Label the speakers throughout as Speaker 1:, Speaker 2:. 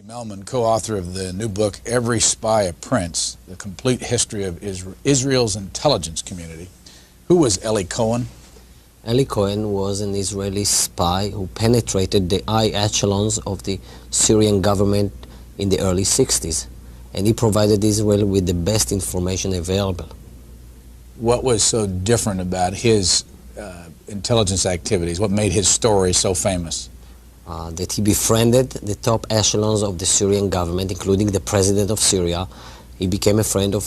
Speaker 1: Melman, co-author of the new book, Every Spy a Prince, The Complete History of Israel's Intelligence Community. Who was Eli Cohen?
Speaker 2: Eli Cohen was an Israeli spy who penetrated the high echelons of the Syrian government in the early 60s, and he provided Israel with the best information available.
Speaker 1: What was so different about his intelligence activities? What made his story so famous?
Speaker 2: That he befriended the top echelons of the Syrian government, including the president of Syria. He became a friend of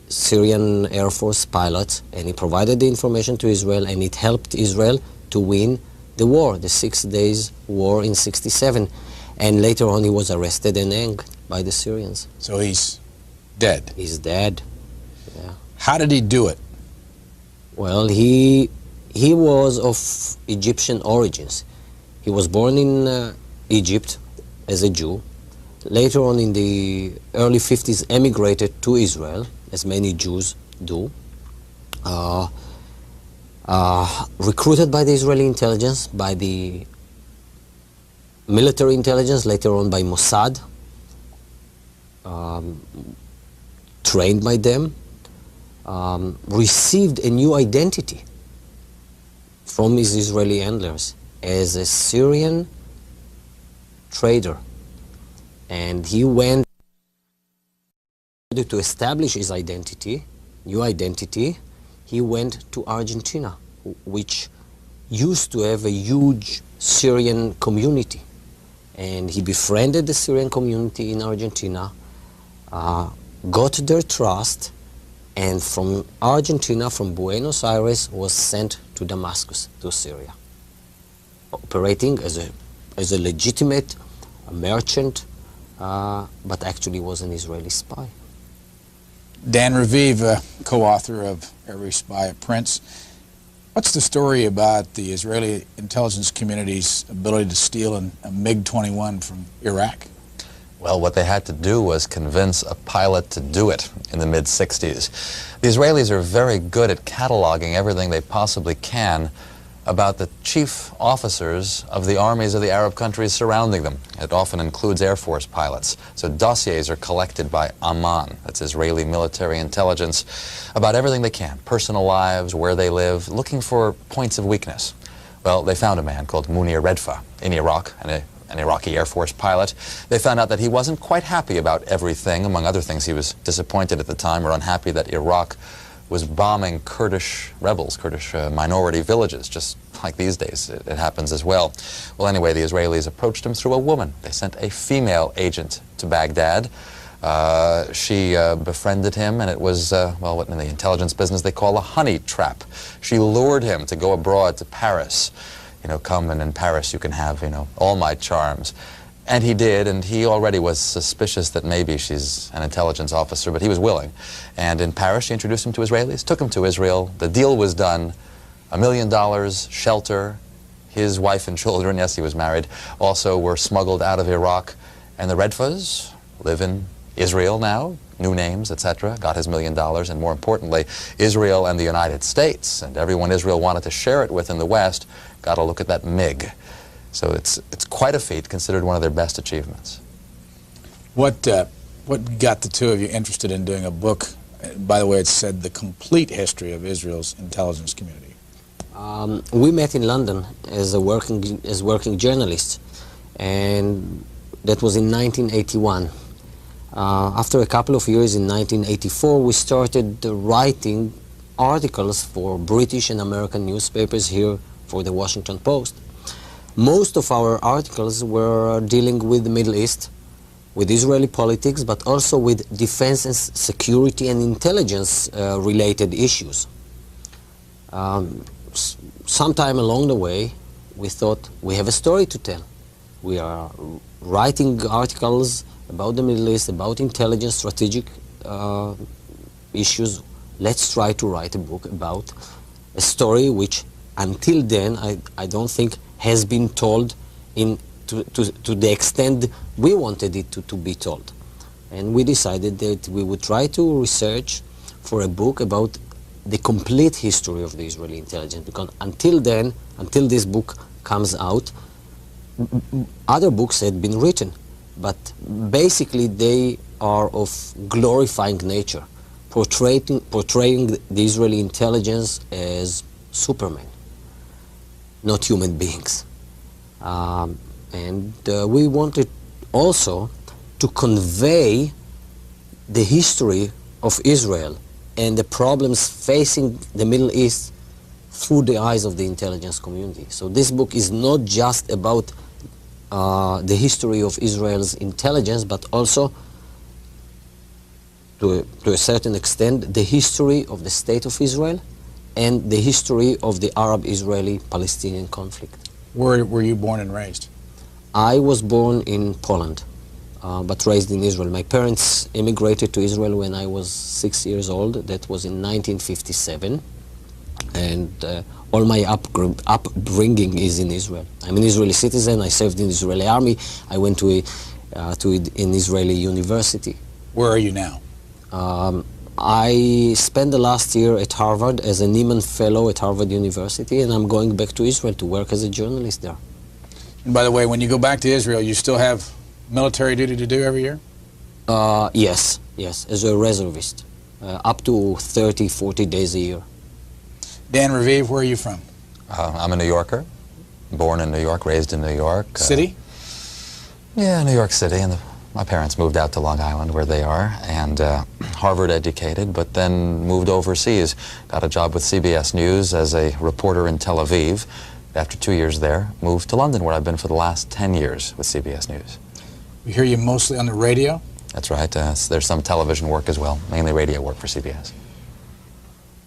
Speaker 2: Syrian Air Force pilots, and he provided the information to Israel, and it helped Israel to win the war, the 6 Days War in '67. And later on he was arrested and hanged by the Syrians.
Speaker 1: So he's dead?
Speaker 2: He's dead, yeah.
Speaker 1: How did he do it?
Speaker 2: Well, he was of Egyptian origins. He was born in Egypt as a Jew. Later on in the early 50s emigrated to Israel, as many Jews do. Recruited by the Israeli intelligence, by the military intelligence, later on by Mossad. Trained by them. Received a new identity from his Israeli handlers as a Syrian trader, and he went to establish his identity, new identity. He went to Argentina, which used to have a huge Syrian community, and he befriended the Syrian community in Argentina, got their trust, and from Argentina, from Buenos Aires, was sent to Damascus, to Syria, operating as a legitimate merchant, but actually was an Israeli spy.
Speaker 1: Dan Raviv, co-author of Every Spy a Prince. What's the story about the Israeli intelligence community's ability to steal a MiG-21 from Iraq?
Speaker 3: Well, what they had to do was convince a pilot to do it in the mid-60s. The Israelis are very good at cataloging everything they possibly can about the chief officers of the armies of the Arab countries surrounding them. It often includes Air Force pilots. So dossiers are collected by Aman, that's Israeli military intelligence, about everything they can, personal lives, where they live, looking for points of weakness. Well, they found a man called Munir Redfa in Iraq, an Iraqi Air Force pilot. They found out that he wasn't quite happy about everything. Among other things, he was disappointed at the time or unhappy that Iraq was bombing Kurdish rebels, Kurdish minority villages, just like these days. It happens as well. Well, anyway, the Israelis approached him through a woman. They sent a female agent to Baghdad. She befriended him, and it was, well, what in the intelligence business they call a honey trap. She lured him to go abroad to Paris. You know, come and in Paris you can have, you know, all my charms. And he did, and he already was suspicious that maybe she's an intelligence officer, but he was willing. And in Paris, she introduced him to Israelis, took him to Israel. The deal was done. $1 million, shelter. His wife and children, yes, he was married, also were smuggled out of Iraq. And the Redfas live in Israel now, new names, etc., got his $1 million, and more importantly, Israel and the United States, and everyone Israel wanted to share it with in the West, got a look at that MiG. So it's quite a feat, considered one of their best achievements.
Speaker 1: What got the two of you interested in doing a book? By the way, it said The Complete History of Israel's Intelligence Community.
Speaker 2: We met in London as working journalists, and that was in 1981. After a couple of years in 1984, we started writing articles for British and American newspapers here for the Washington Post. Most of our articles were dealing with the Middle East, with Israeli politics, but also with defense and security and intelligence related issues. Sometime along the way, we thought we have a story to tell. We are writing articles about the Middle East, about intelligence, strategic issues. Let's try to write a book about a story which, until then, I don't think has been told to the extent we wanted it to be told. And we decided that we would try to research for a book about the complete history of the Israeli intelligence, because until then, until this book comes out, other books had been written. but basically they are of glorifying nature, portraying the Israeli intelligence as supermen, not human beings. We wanted also to convey the history of Israel and the problems facing the Middle East through the eyes of the intelligence community. So this book is not just about the history of Israel's intelligence, but also, to a certain extent, the history of the State of Israel and the history of the Arab-Israeli-Palestinian conflict.
Speaker 1: Where were you born and raised?
Speaker 2: I was born in Poland, but raised in Israel. My parents immigrated to Israel when I was 6 years old. That was in 1957. And all my upbringing is in Israel. I'm an Israeli citizen. I served in the Israeli army. I went to an Israeli university.
Speaker 1: Where are you now?
Speaker 2: I spent the last year at Harvard as a Nieman Fellow at Harvard University, and I'm going back to Israel to work as a journalist there.
Speaker 1: And by the way, when you go back to Israel, you still have military duty to do every year?
Speaker 2: Yes, as a reservist, up to 30, 40 days a year.
Speaker 1: Dan Raviv, where are you from?
Speaker 3: I'm a New Yorker, born in New York, raised in New York.
Speaker 1: City?
Speaker 3: Yeah, New York City, and my parents moved out to Long Island, where they are, and Harvard educated, but then moved overseas. Got a job with CBS News as a reporter in Tel Aviv. After 2 years there, moved to London, where I've been for the last 10 years with CBS News.
Speaker 1: We hear you mostly on the radio?
Speaker 3: That's right. There's some television work as well, mainly radio work for CBS.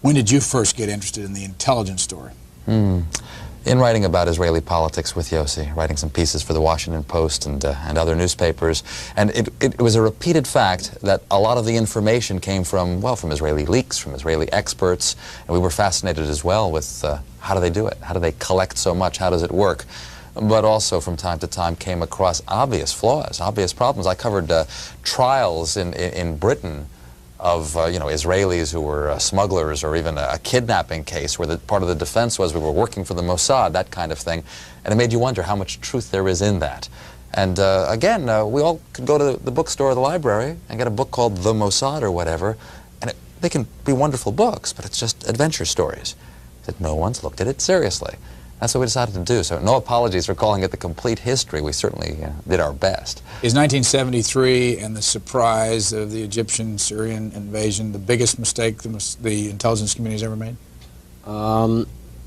Speaker 1: When did you first get interested in the intelligence story?
Speaker 3: In writing about Israeli politics with Yossi, writing some pieces for the Washington Post and other newspapers. And it was a repeated fact that a lot of the information came from, well, from Israeli leaks, from Israeli experts. And we were fascinated as well with how do they do it? How do they collect so much? How does it work? But also from time to time came across obvious flaws, obvious problems. I covered trials in Britain of Israelis who were smugglers, or even a kidnapping case where part of the defense was we were working for the Mossad, that kind of thing. And it made you wonder how much truth there is in that. And again, we all could go to the bookstore or the library and get a book called The Mossad or whatever, and they can be wonderful books, but it's just adventure stories. That no one's looked at it seriously. That's what we decided to do. So no apologies for calling it the complete history. We certainly did our best.
Speaker 1: Is 1973 and the surprise of the Egyptian-Syrian invasion the biggest mistake the intelligence community has ever made?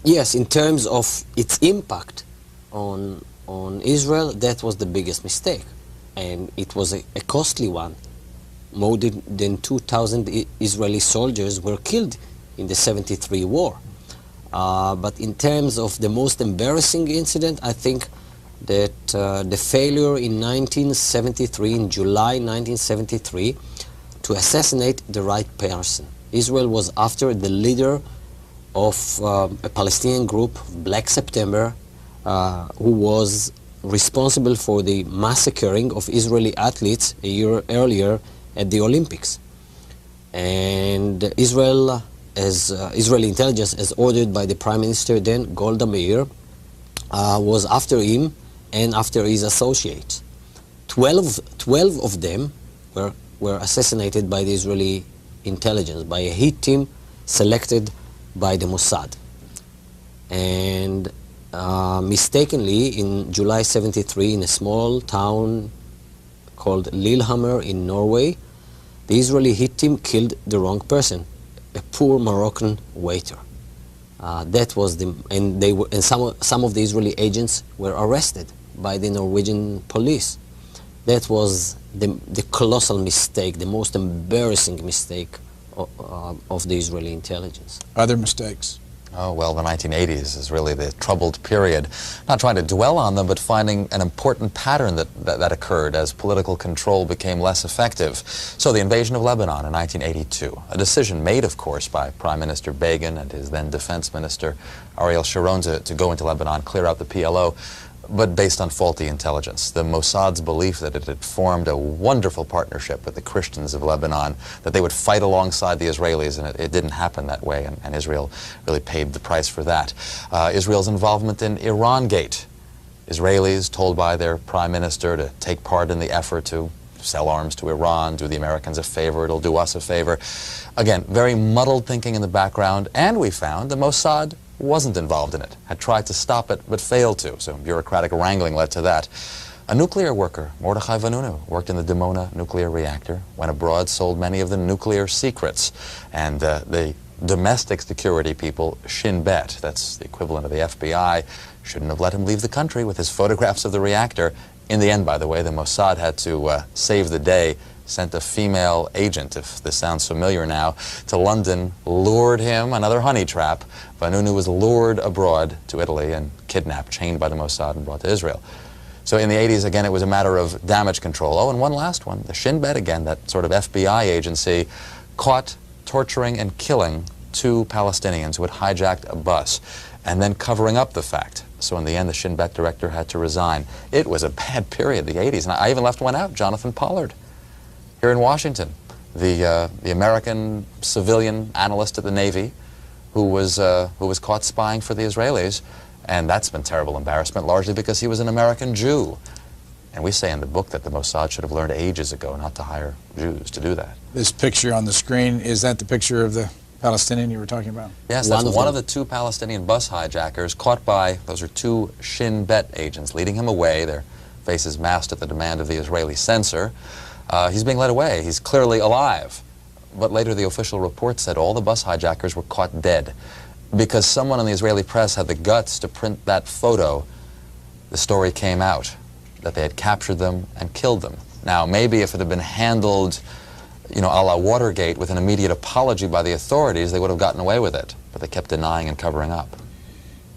Speaker 2: Yes, in terms of its impact on Israel, that was the biggest mistake. And it was a costly one. More than 2,000 Israeli soldiers were killed in the 73 war. But in terms of the most embarrassing incident, I think that the failure in 1973, in July 1973, to assassinate the right person. Israel was after the leader of a Palestinian group, Black September, who was responsible for the massacring of Israeli athletes a year earlier at the Olympics. And Israel, as Israeli intelligence, as ordered by the Prime Minister then, Golda Meir, was after him and after his associates. 12 of them were assassinated by the Israeli intelligence, by a hit team selected by the Mossad. And mistakenly, in July 73, in a small town called Lillehammer in Norway, the Israeli hit team killed the wrong person, a poor Moroccan waiter. That was some of the Israeli agents were arrested by the Norwegian police. That was the colossal mistake, the most embarrassing mistake of the Israeli intelligence.
Speaker 1: Other mistakes?
Speaker 3: Oh, well, the 1980s is really the troubled period. Not trying to dwell on them, but finding an important pattern that occurred as political control became less effective. So the invasion of Lebanon in 1982, a decision made, of course, by Prime Minister Begin and his then Defense Minister Ariel Sharon to go into Lebanon, clear out the PLO, but based on faulty intelligence. The Mossad's belief that it had formed a wonderful partnership with the Christians of Lebanon, that they would fight alongside the Israelis, and it didn't happen that way, and Israel really paid the price for that. Israel's involvement in Iran-gate. Israelis told by their prime minister to take part in the effort to sell arms to Iran, do the Americans a favor, it'll do us a favor. Again, very muddled thinking in the background, and we found the Mossad wasn't involved in it, had tried to stop it but failed to, so bureaucratic wrangling led to that. A nuclear worker, Mordechai Vanunu, worked in the Dimona nuclear reactor, went abroad, sold many of the nuclear secrets, and the domestic security people, Shin Bet, that's the equivalent of the FBI, shouldn't have let him leave the country with his photographs of the reactor. In the end, by the way, the Mossad had to save the day, sent a female agent, if this sounds familiar now, to London, lured him, another honey trap. Vanunu was lured abroad to Italy and kidnapped, chained by the Mossad and brought to Israel. So in the 80s, again, it was a matter of damage control. Oh, and one last one. The Shin Bet, again, that sort of FBI agency, caught torturing and killing 2 Palestinians who had hijacked a bus, and then covering up the fact. So in the end, the Shin Bet director had to resign. It was a bad period, the 80s. And I even left one out, Jonathan Pollard, here in Washington, the American civilian analyst at the Navy who was caught spying for the Israelis. And that's been terrible embarrassment, largely because he was an American Jew. And we say in the book that the Mossad should have learned ages ago not to hire Jews to do that.
Speaker 1: This picture on the screen, is that the picture of the Palestinian you were talking about?
Speaker 3: Yes, that's one of the 2 Palestinian bus hijackers caught by, those are 2 Shin Bet agents, leading him away, their faces masked at the demand of the Israeli censor. He's being led away. He's clearly alive. But later the official report said all the bus hijackers were caught dead. Because someone in the Israeli press had the guts to print that photo, the story came out that they had captured them and killed them. Now, maybe if it had been handled, you know, a la Watergate with an immediate apology by the authorities, they would have gotten away with it. But they kept denying and covering up.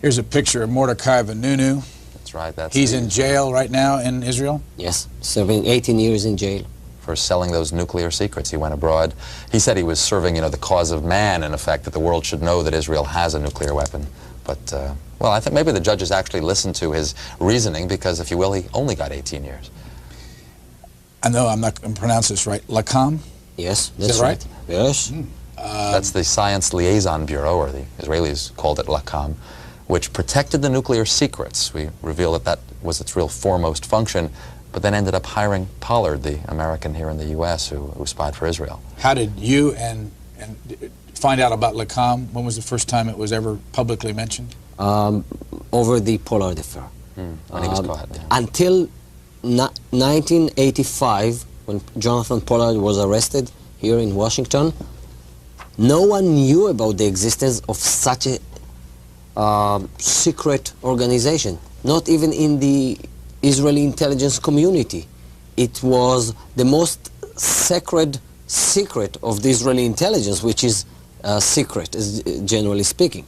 Speaker 1: Here's a picture of Mordechai Vanunu.
Speaker 3: That's right.
Speaker 1: He's in jail right now in Israel?
Speaker 2: Yes, serving 18 years in jail.
Speaker 3: For selling those nuclear secrets. He went abroad. He said he was serving, you know, the cause of man, in effect, that the world should know that Israel has a nuclear weapon. But, well, I think maybe the judges actually listened to his reasoning because, if you will, he only got 18 years.
Speaker 1: I know I'm not going to pronounce this right. Lakam?
Speaker 2: Yes,
Speaker 1: Is
Speaker 2: that's
Speaker 1: that right?
Speaker 2: Yes.
Speaker 3: That's the Science Liaison Bureau, or the Israelis called it Lakam, which protected the nuclear secrets. We reveal that that was its real foremost function, but then ended up hiring Pollard, the American here in the U.S. who spied for Israel.
Speaker 1: How did you and find out about Lakam? When was the first time it was ever publicly mentioned?
Speaker 2: Over the Pollard affair.
Speaker 3: When he was caught. Yeah.
Speaker 2: Until 1985, when Jonathan Pollard was arrested here in Washington, no one knew about the existence of such a secret organization, not even in the Israeli intelligence community. It was the most sacred secret of the Israeli intelligence, which is secret, generally speaking.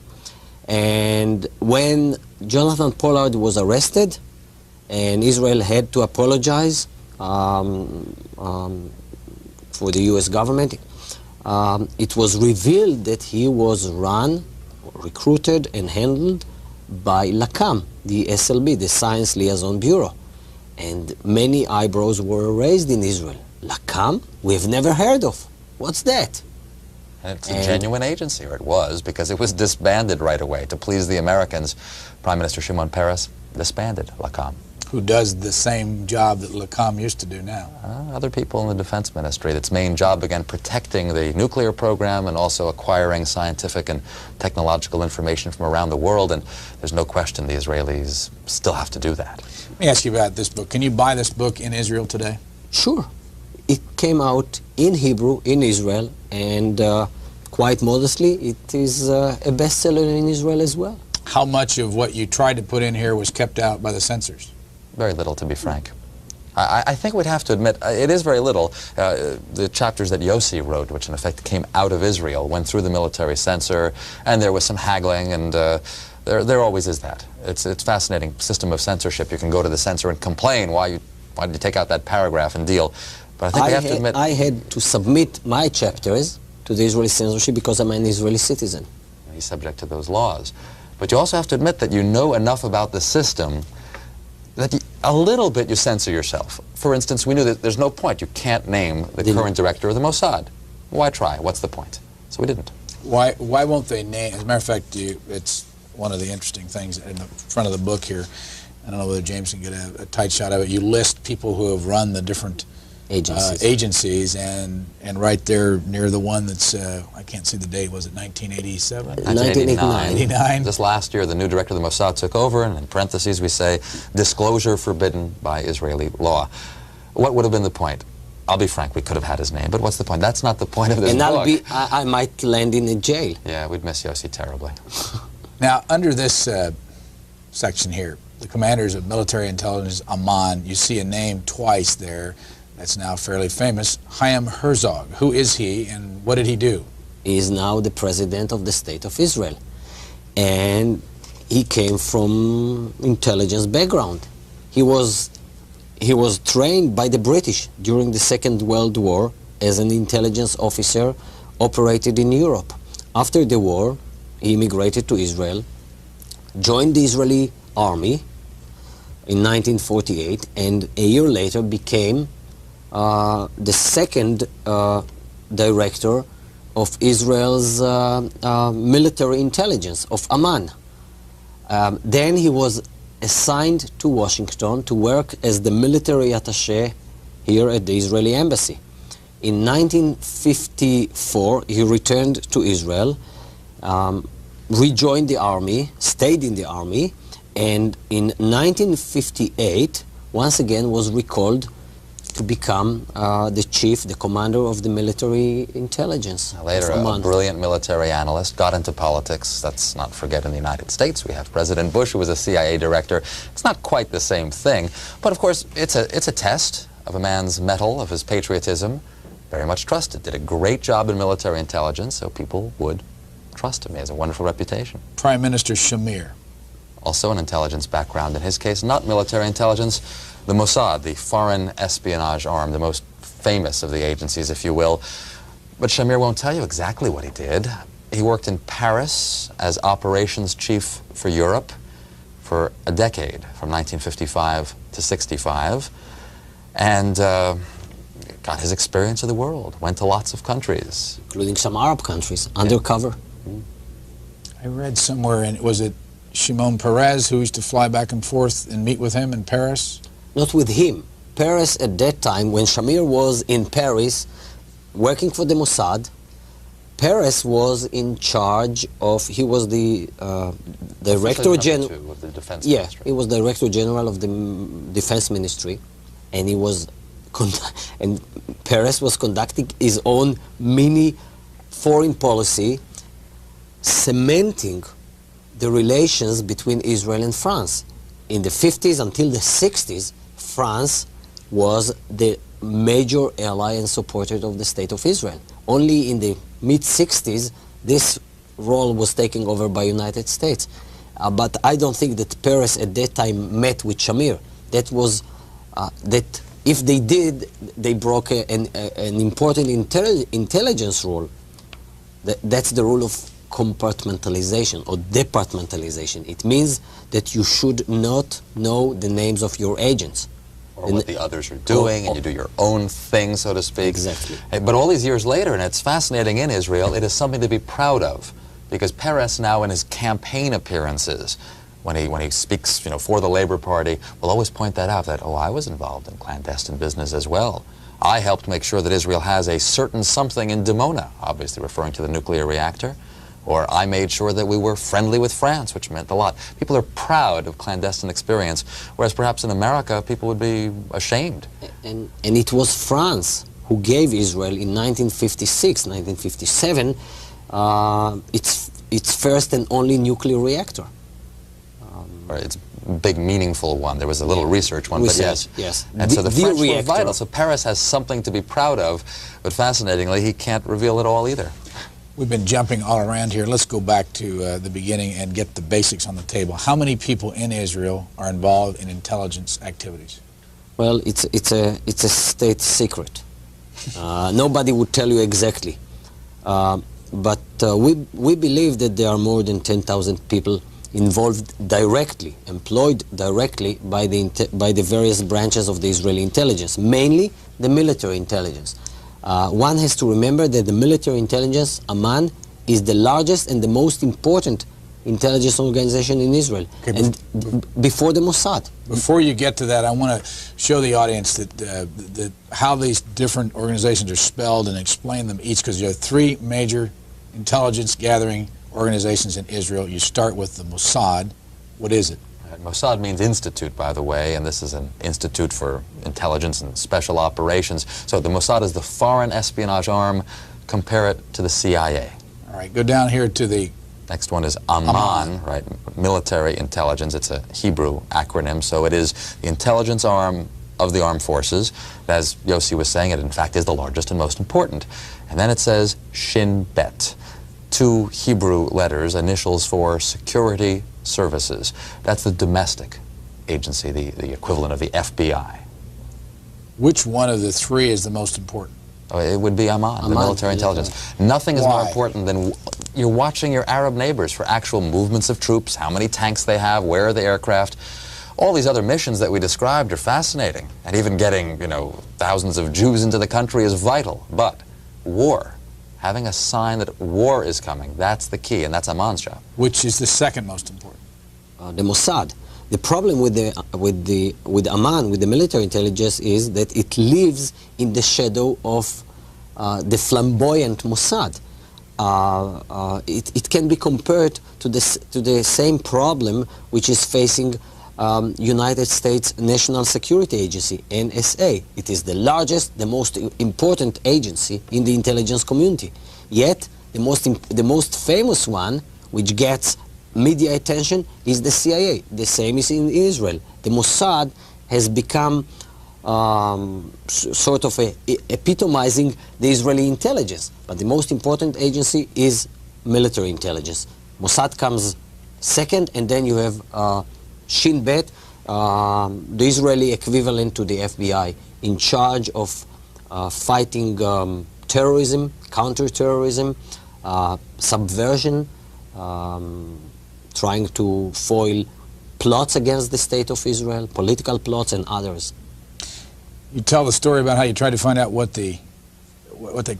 Speaker 2: And when Jonathan Pollard was arrested, and Israel had to apologize for the U.S. government, it was revealed that he was recruited and handled by Lakam, the SLB, the Science Liaison Bureau. And many eyebrows were raised in Israel. Lakam? We've never heard of. What's that?
Speaker 3: And it's a genuine agency, or it was, because it was disbanded right away. To please the Americans, Prime Minister Shimon Peres disbanded Lakam.
Speaker 1: Who does the same job that Lakam used to do now?
Speaker 3: Other people in the Defense Ministry. Its main job, again, protecting the nuclear program and also acquiring scientific and technological information from around the world. And there's no question the Israelis still have to do that.
Speaker 1: Let me ask you about this book. Can you buy this book in Israel today?
Speaker 2: Sure. It came out in Hebrew in Israel, and quite modestly, it is a bestseller in Israel as well.
Speaker 1: How much of what you tried to put in here was kept out by the censors?
Speaker 3: Very little, to be frank. I think we'd have to admit, it is very little. The chapters that Yossi wrote, which in effect came out of Israel, went through the military censor, and there was some haggling, and there always is that. It's a fascinating system of censorship. You can go to the censor and complain, why did you take out that paragraph and deal? But I think we have to admit...
Speaker 2: I had to submit my chapters to the Israeli censorship because I'm an Israeli citizen.
Speaker 3: He's subject to those laws. But you also have to admit that you know enough about the system that a little bit you censor yourself. For instance, we knew that there's no point. You can't name the current director of the Mossad. Why try? What's the point? So we didn't.
Speaker 1: Why won't they name... As a matter of fact, it's one of the interesting things in the front of the book here. I don't know whether James can get a tight shot of it. You list people who have run the different agencies, and right there near the one that's, I can't see the date, was it 1987?
Speaker 2: 1989.
Speaker 3: Just last year, the new director of the Mossad took over, and in parentheses we say, disclosure forbidden by Israeli law. What would have been the point? I'll be frank, we could have had his name, but what's the point? That's not the point of this book.
Speaker 2: And I might land in a jail.
Speaker 3: Yeah, we'd miss Yossi terribly.
Speaker 1: Now, under this section here, the commanders of military intelligence, Aman, you see a name twice there that's now fairly famous, Chaim Herzog. Who is he, and what did he do?
Speaker 2: He is now the president of the State of Israel. And he came from intelligence background. He was trained by the British during the Second World War as an intelligence officer, operated in Europe. After the war, he immigrated to Israel, joined the Israeli army in 1948, and a year later became the second director of Israel's military intelligence, of Aman. Then he was assigned to Washington to work as the military attaché here at the Israeli embassy. In 1954, he returned to Israel, rejoined the army, stayed in the army, and in 1958, once again was recalled to become the commander of the military intelligence.
Speaker 3: Later, a brilliant military analyst, got into politics. Let's not forget, in the United States, we have President Bush, who was a CIA director. It's not quite the same thing, but of course, it's a test of a man's mettle, of his patriotism. Very much trusted. Did a great job in military intelligence, so people would trust him. He has a wonderful reputation.
Speaker 1: Prime Minister Shamir.
Speaker 3: Also an intelligence background. In his case, not military intelligence. The Mossad, the foreign espionage arm, the most famous of the agencies, if you will. But Shamir won't tell you exactly what he did. He worked in Paris as operations chief for Europe for a decade, from 1955 to 65, and got his experience of the world, went to lots of countries.
Speaker 2: Including some Arab countries, undercover.
Speaker 1: I read somewhere, and was it Shimon Peres who used to fly back and forth and meet with him in Paris?
Speaker 2: Not with him. Paris at that time, when Shamir was in Paris working for the Mossad, Peres was in charge of, he was the Director General
Speaker 3: of the Defense
Speaker 2: Ministry. He was Director General of the Defense Ministry, and he was and Peres was conducting his own mini foreign policy, cementing the relations between Israel and France. In the 50s until the 60s, France was the major ally and supporter of the State of Israel. Only in the mid-60s, this role was taken over by United States. But I don't think that Peres at that time met with Shamir. That was, that if they did, they broke an important intelligence rule. That's the rule of compartmentalization or departmentalization. It means that you should not know the names of your agents.
Speaker 3: Or what the others are doing, and you do your own thing, so to speak.
Speaker 2: Exactly.
Speaker 3: But all these years later, and it's fascinating in Israel, it is something to be proud of, because Peres now in his campaign appearances, when he speaks, for the Labor Party, will always point that out, that, I was involved in clandestine business as well. I helped make sure that Israel has a certain something in Dimona, obviously referring to the nuclear reactor. Or I made sure that we were friendly with France, which meant a lot. People are proud of clandestine experience, whereas perhaps in America, people would be ashamed.
Speaker 2: And it was France who gave Israel in 1956, 1957, its first and only nuclear reactor.
Speaker 3: It's a big, meaningful one. There was a little research one, but yes.
Speaker 2: Yes.
Speaker 3: And so the French were vital. So Paris has something to be proud of, but fascinatingly, he can't reveal it all either.
Speaker 1: We've been jumping all around here. Let's go back to the beginning and get the basics on the table. How many people in Israel are involved in intelligence activities?
Speaker 2: Well, it's a state secret. Nobody would tell you exactly. But we believe that there are more than 10,000 people involved directly, employed directly by the various branches of the Israeli intelligence, mainly the military intelligence. One has to remember that the military intelligence, Aman, is the largest and the most important intelligence organization in Israel,
Speaker 1: Okay,
Speaker 2: and before the Mossad.
Speaker 1: Before you get to that, I want to show the audience that how these different organizations are spelled and explain them each, because you have three major intelligence gathering organizations in Israel. You start with the Mossad. What is it?
Speaker 3: Mossad means institute, by the way, and this is an institute for intelligence and special operations. So the Mossad is the foreign espionage arm. Compare it to the CIA.
Speaker 1: All right, go down here to the...
Speaker 3: Next one is Aman, right? Military intelligence. It's a Hebrew acronym, so it is the intelligence arm of the armed forces. As Yossi was saying, it in fact is the largest and most important. And then it says Shin Bet, two Hebrew letters, initials for security services. That's the domestic agency, the equivalent of the FBI.
Speaker 1: Which one of the three is the most important?
Speaker 3: Oh, it would be Aman, the military intelligence. Nothing is more important than you're watching your Arab neighbors for actual movements of troops, how many tanks they have, where are the aircraft. All these other missions that we described are fascinating, and even getting, thousands of Jews into the country is vital. But war, having a sign that war is coming, that's the key, and that's Aman's job.
Speaker 1: Which is the second most important?
Speaker 2: The Mossad. The problem with Aman, with the military intelligence, is that it lives in the shadow of the flamboyant Mossad. It can be compared to the same problem which is facing United States National Security Agency, NSA. It is the largest, the most important agency in the intelligence community. Yet, the most famous one, which gets media attention, is the CIA. The same is in Israel. The Mossad has become sort of epitomizing the Israeli intelligence. But the most important agency is military intelligence. Mossad comes second, and then you have Shin Bet, the Israeli equivalent to the FBI, in charge of fighting terrorism, counter-terrorism, subversion, trying to foil plots against the state of Israel, political plots and others.
Speaker 1: You tell the story about how you tried to find out what they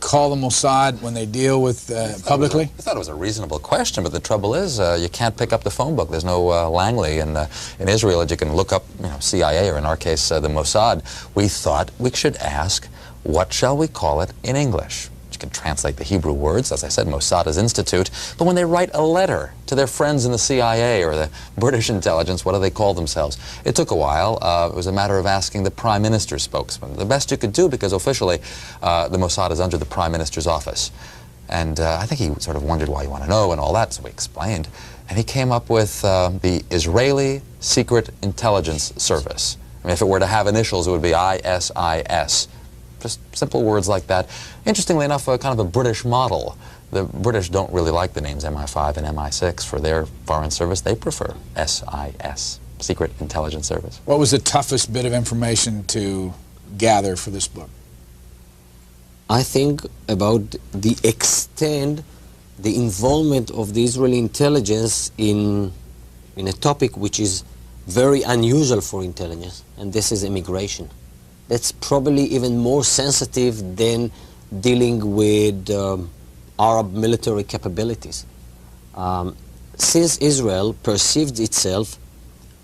Speaker 1: call the Mossad when they deal with publicly?
Speaker 3: I thought it was a reasonable question, but the trouble is you can't pick up the phone book. There's no Langley in Israel that you can look up, CIA, or in our case, the Mossad. We thought we should ask, what shall we call it in English? You can translate the Hebrew words, as I said, Mossad is institute, but when they write a letter to their friends in the CIA or the British intelligence, what do they call themselves? It took a while. It was a matter of asking the Prime Minister's spokesman. The best you could do, because officially the Mossad is under the Prime Minister's office. And I think he sort of wondered why you want to know and all that, so we explained. And he came up with the Israeli Secret Intelligence Service. I mean, if it were to have initials, it would be ISIS. Just simple words like that. Interestingly enough, kind of a British model. The British don't really like the names MI5 and MI6 for their foreign service. They prefer SIS, Secret Intelligence Service.
Speaker 1: What was the toughest bit of information to gather for this book?
Speaker 2: I think about the extent, the involvement of the Israeli intelligence in a topic which is very unusual for intelligence, and this is immigration. That's probably even more sensitive than dealing with Arab military capabilities. Since Israel perceived itself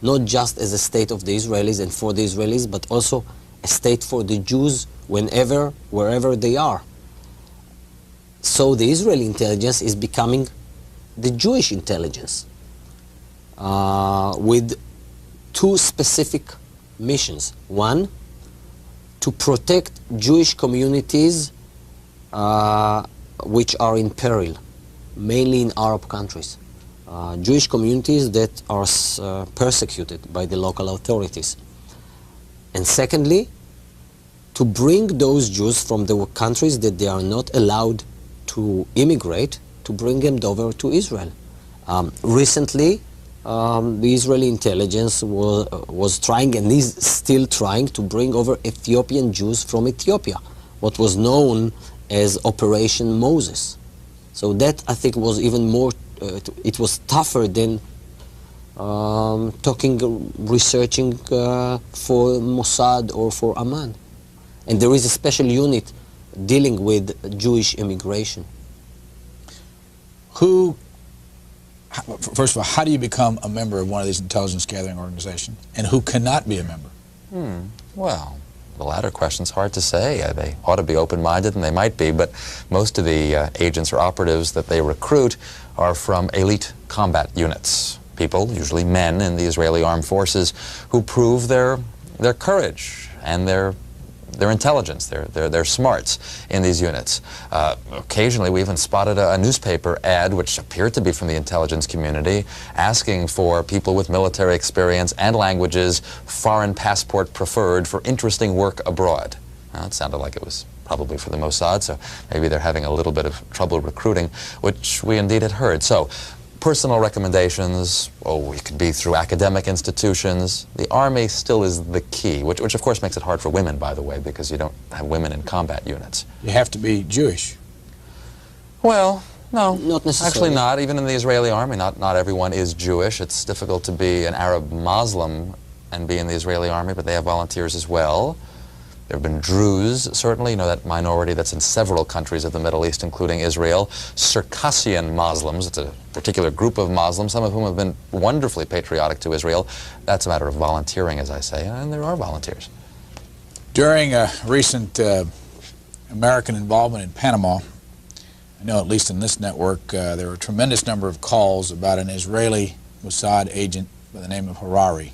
Speaker 2: not just as a state of the Israelis and for the Israelis, but also a state for the Jews whenever, wherever they are. So the Israeli intelligence is becoming the Jewish intelligence with two specific missions. One, to protect Jewish communities which are in peril, mainly in Arab countries. Jewish communities that are persecuted by the local authorities. And secondly, to bring those Jews from the countries that they are not allowed to immigrate, to bring them over to Israel. Recently, the Israeli intelligence was trying, and is still trying, to bring over Ethiopian Jews from Ethiopia, what was known as Operation Moses. So that, I think, was even more, it was tougher than researching for Mossad or for Aman. And there is a special unit dealing with Jewish immigration.
Speaker 1: First of all, how do you become a member of one of these intelligence gathering organizations, and who cannot be a member?
Speaker 3: Well, the latter question's hard to say. They ought to be open-minded, and they might be, but most of the agents or operatives that they recruit are from elite combat units. People, usually men in the Israeli armed forces, who prove their courage and their intelligence, their smarts in these units. Occasionally, we even spotted a newspaper ad, which appeared to be from the intelligence community, asking for people with military experience and languages, foreign passport preferred, for interesting work abroad. Well, it sounded like it was probably for the Mossad, so maybe they're having a little bit of trouble recruiting, which we indeed had heard. So, personal recommendations, it could be through academic institutions. The Army still is the key, which of course makes it hard for women, by the way, because you don't have women in combat units.
Speaker 1: You have to be Jewish.
Speaker 3: Well, no.
Speaker 2: Not necessarily.
Speaker 3: Actually not. Even in the Israeli Army, not everyone is Jewish. It's difficult to be an Arab Muslim and be in the Israeli Army, but they have volunteers as well. There have been Druze, certainly, that minority that's in several countries of the Middle East, including Israel. Circassian Muslims, it's a particular group of Muslims, some of whom have been wonderfully patriotic to Israel. That's a matter of volunteering, as I say, and there are volunteers.
Speaker 1: During a recent American involvement in Panama, I know at least in this network, there were a tremendous number of calls about an Israeli Mossad agent by the name of Harari.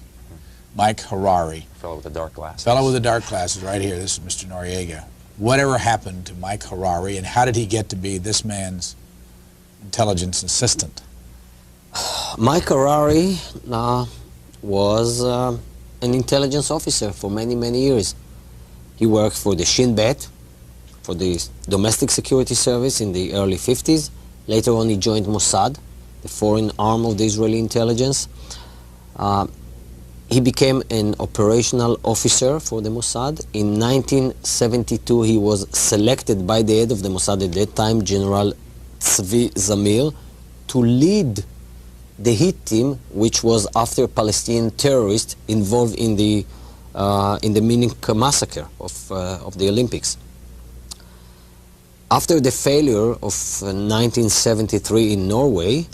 Speaker 1: Mike Harari.
Speaker 3: Fellow with the dark glasses.
Speaker 1: Fellow with the dark glasses, right here. This is Mr. Noriega. Whatever happened to Mike Harari, and how did he get to be this man's intelligence assistant?
Speaker 2: Mike Harari was an intelligence officer for many, many years. He worked for the Shin Bet, for the domestic security service in the early 50s. Later on, he joined Mossad, the foreign arm of the Israeli intelligence. He became an operational officer for the Mossad. In 1972, he was selected by the head of the Mossad at that time, General Tzvi Zamir, to lead the hit team, which was after Palestinian terrorists involved in the Munich massacre of the Olympics. After the failure of 1973 in Norway,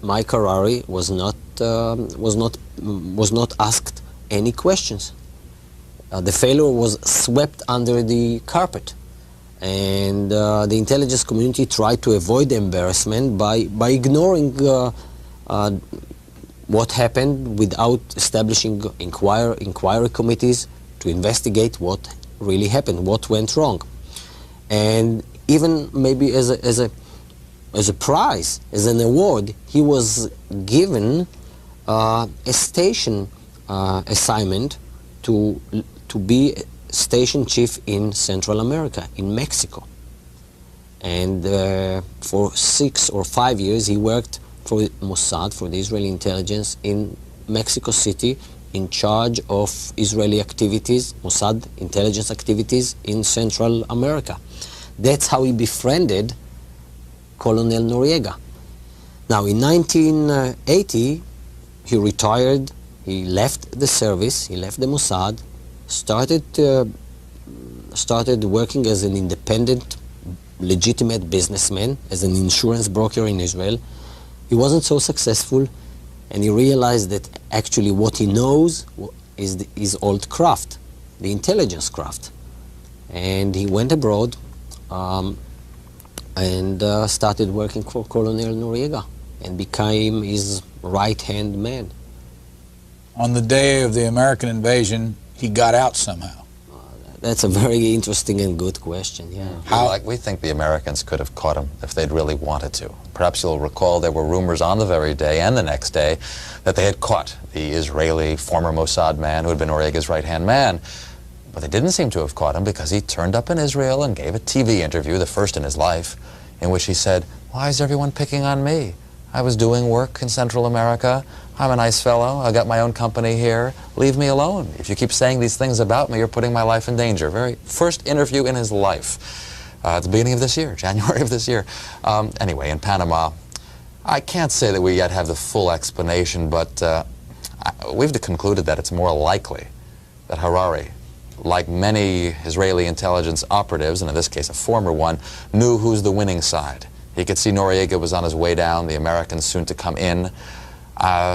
Speaker 2: Mike Harari was not asked any questions. The failure was swept under the carpet, and the intelligence community tried to avoid the embarrassment by ignoring what happened without establishing inquiry committees to investigate what really happened, what went wrong. And even maybe as a prize, as an award, he was given a station assignment to be station chief in Central America, in Mexico. And for 6 or 5 years, he worked for Mossad, for the Israeli intelligence, in Mexico City, in charge of Israeli activities, Mossad intelligence activities in Central America. That's how he befriended Colonel Noriega. Now, in 1980, he retired, he left the service, he left the Mossad, started working as an independent, legitimate businessman, as an insurance broker in Israel. He wasn't so successful, and he realized that actually what he knows is his old craft, the intelligence craft. And he went abroad and started working for Colonel Noriega and became his right-hand man.
Speaker 1: On the day of the American invasion, he got out somehow.
Speaker 2: That's a very interesting and good question, yeah.
Speaker 3: We think the Americans could have caught him if they'd really wanted to. Perhaps you'll recall there were rumors on the very day and the next day that they had caught the Israeli former Mossad man who had been Noriega's right-hand man. But they didn't seem to have caught him because he turned up in Israel and gave a TV interview, the first in his life, in which he said, "Why is everyone picking on me? I was doing work in Central America. I'm a nice fellow. I got my own company here. Leave me alone. If you keep saying these things about me, you're putting my life in danger." Very first interview in his life. At the beginning of this year, January of this year. Anyway, in Panama, I can't say that we yet have the full explanation, but we've concluded that it's more likely that Harari, like many Israeli intelligence operatives, and in this case a former one, knew who's the winning side. He could see Noriega was on his way down, the Americans soon to come in.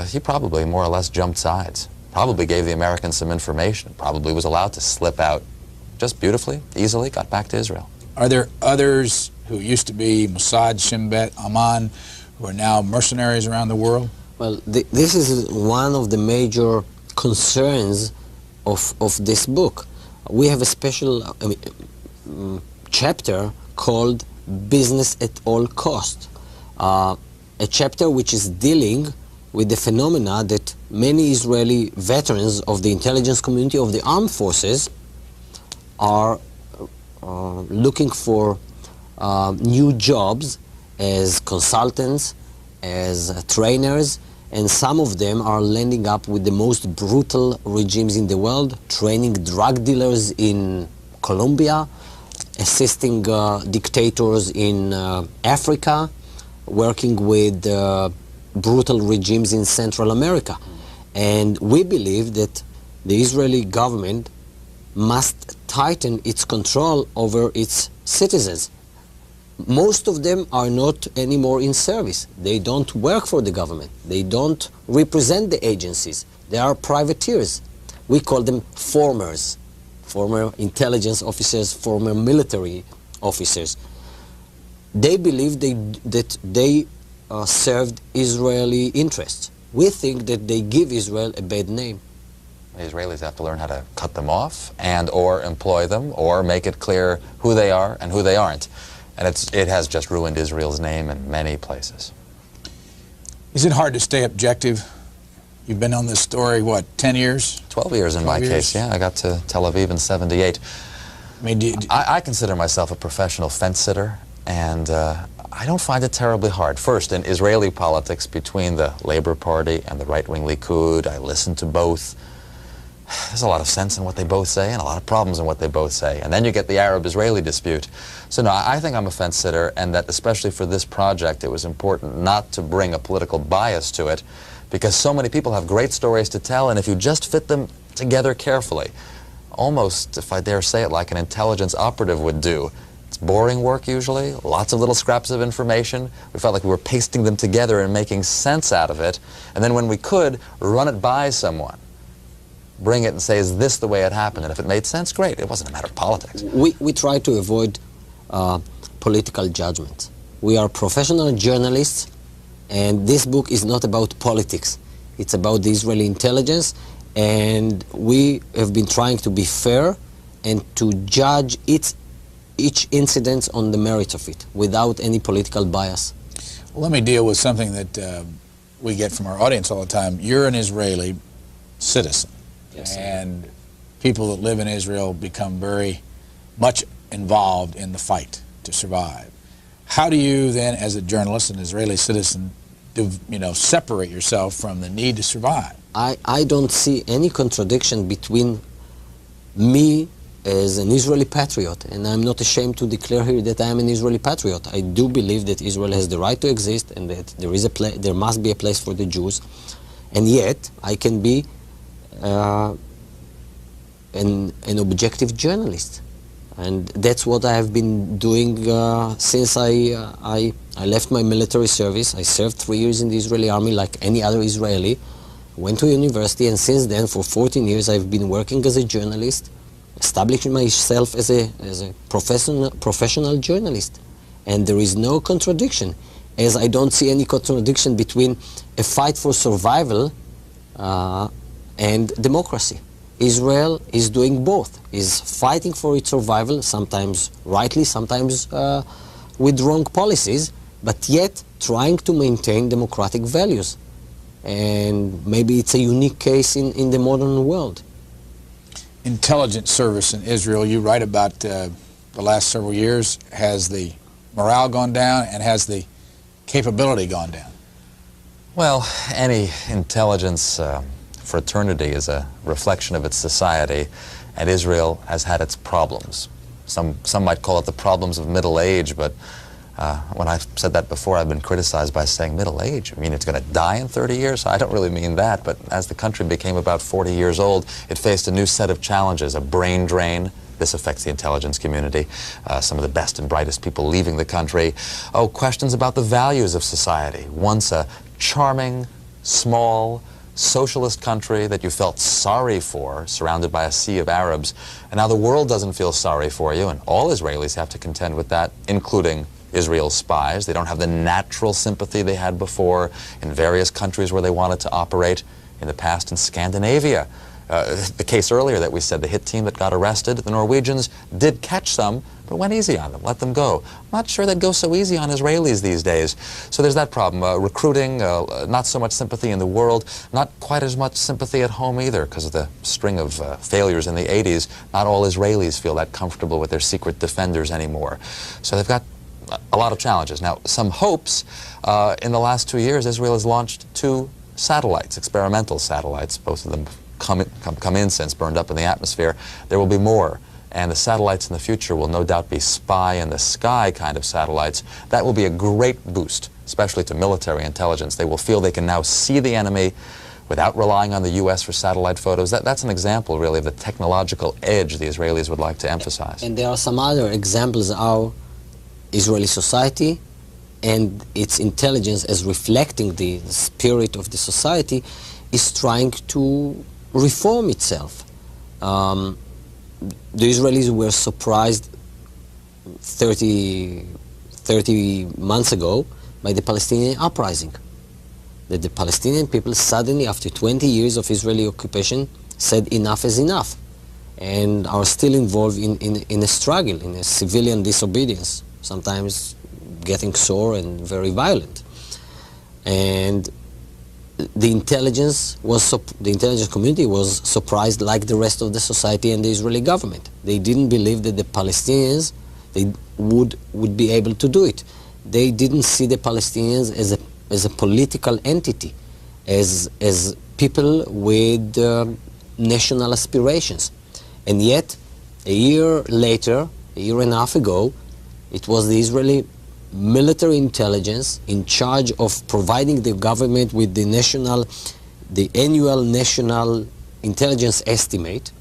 Speaker 3: He probably more or less jumped sides, probably gave the Americans some information, probably was allowed to slip out just beautifully, easily, got back to Israel.
Speaker 1: Are there others who used to be Mossad, Shin Bet, Aman, who are now mercenaries around the world?
Speaker 2: Well, this is one of the major concerns of this book. We have a special chapter called Business at All Cost, a chapter which is dealing with the phenomena that many Israeli veterans of the intelligence community of the armed forces are looking for new jobs as consultants, as trainers, and some of them are landing up with the most brutal regimes in the world, training drug dealers in Colombia, assisting dictators in Africa, working with brutal regimes in Central America. And we believe that the Israeli government must tighten its control over its citizens. Most of them are not anymore in service. They don't work for the government. They don't represent the agencies. They are privateers. We call them formers, former intelligence officers, former military officers. They believe that they served Israeli interests. We think that they give Israel a bad name.
Speaker 3: The Israelis have to learn how to cut them off and or employ them or make it clear who they are and who they aren't. And it has just ruined Israel's name in many places.
Speaker 1: Is it hard to stay objective? You've been on this story, what, 10 years?
Speaker 3: 12 years in my case, yeah. I got to Tel Aviv in '78.
Speaker 1: I mean,
Speaker 3: I consider myself a professional fence sitter, and I don't find it terribly hard. First, in Israeli politics, between the Labor Party and the right-wing Likud, I listen to both. There's a lot of sense in what they both say and a lot of problems in what they both say. And then you get the Arab-Israeli dispute. So no, I think I'm a fence sitter, and that especially for this project it was important not to bring a political bias to it, because so many people have great stories to tell, and if you just fit them together carefully, almost, if I dare say it, like an intelligence operative would do. It's boring work usually, lots of little scraps of information. We felt like we were pasting them together and making sense out of it, and then when we could, run it by someone. Bring it and say, is this the way it happened? And if it made sense, great. It wasn't a matter of politics.
Speaker 2: We try to avoid political judgment. We are professional journalists, and this book is not about politics. It's about the Israeli intelligence, and we have been trying to be fair and to judge each incident on the merit of it without any political bias.
Speaker 1: Well, let me deal with something that we get from our audience all the time. You're an Israeli citizen.
Speaker 2: Yes,
Speaker 1: and people that live in Israel become very much involved in the fight to survive. How do you then, as a journalist, an Israeli citizen, separate yourself from the need to survive?
Speaker 2: I don't see any contradiction between me as an Israeli patriot, and I'm not ashamed to declare here that I am an Israeli patriot. I do believe that Israel has the right to exist and that there must be a place for the Jews, and yet I can be an objective journalist, and that's what I have been doing since I left my military service. I served 3 years in the Israeli army like any other Israeli, went to university, and since then for 14 years I've been working as a journalist, establishing myself as a professional journalist, and there is no contradiction, as I don't see any contradiction between a fight for survival and democracy. Israel is doing both, is fighting for its survival, sometimes rightly, sometimes with wrong policies, but yet trying to maintain democratic values. And maybe it's a unique case in the modern world.
Speaker 1: Intelligence service in Israel, you write about the last several years. Has the morale gone down, and has the capability gone down?
Speaker 3: Well, any intelligence fraternity is a reflection of its society, and Israel has had its problems. Some might call it the problems of middle age, but when I've said that before, I've been criticized by saying middle age. I mean, it's going to die in 30 years? I don't really mean that, but as the country became about 40 years old, it faced a new set of challenges, a brain drain, This affects the intelligence community, some of the best and brightest people leaving the country. Oh, questions about the values of society. Once a charming, small, socialist country that you felt sorry for, surrounded by a sea of Arabs, and now the world doesn't feel sorry for you, and all Israelis have to contend with that, including Israel's spies. They don't have the natural sympathy they had before in various countries where they wanted to operate, in the past in Scandinavia. The case earlier that we said, the hit team that got arrested, the Norwegians did catch some, but went easy on them, let them go. I'm not sure they'd go so easy on Israelis these days. So there's that problem. Recruiting, not so much sympathy in the world, not quite as much sympathy at home either, because of the string of failures in the 80s. Not all Israelis feel that comfortable with their secret defenders anymore. So they've got a lot of challenges. Now, some hopes. In the last 2 years, Israel has launched 2 satellites, experimental satellites. Both of them come in since, burned up in the atmosphere. There will be more, and the satellites in the future will no doubt be spy-in-the-sky kind of satellites. That will be a great boost, especially to military intelligence. They will feel they can now see the enemy without relying on the U.S. for satellite photos. That's an example, really, of the technological edge the Israelis would like to emphasize.
Speaker 2: And there are some other examples how Israeli society and its intelligence, as reflecting the spirit of the society, is trying to reform itself. The Israelis were surprised 30 months ago by the Palestinian uprising. That the Palestinian people suddenly, after 20 years of Israeli occupation, said enough is enough, and are still involved in a struggle, in a civilian disobedience, sometimes getting sore and very violent. And the intelligence community was surprised, like the rest of the society and the Israeli government. They didn't believe that the Palestinians would be able to do it. They didn't see the Palestinians as a political entity, as people with national aspirations. And yet, a year later, a year and a half ago, it was the Israeli military intelligence in charge of providing the government with the annual national intelligence estimate,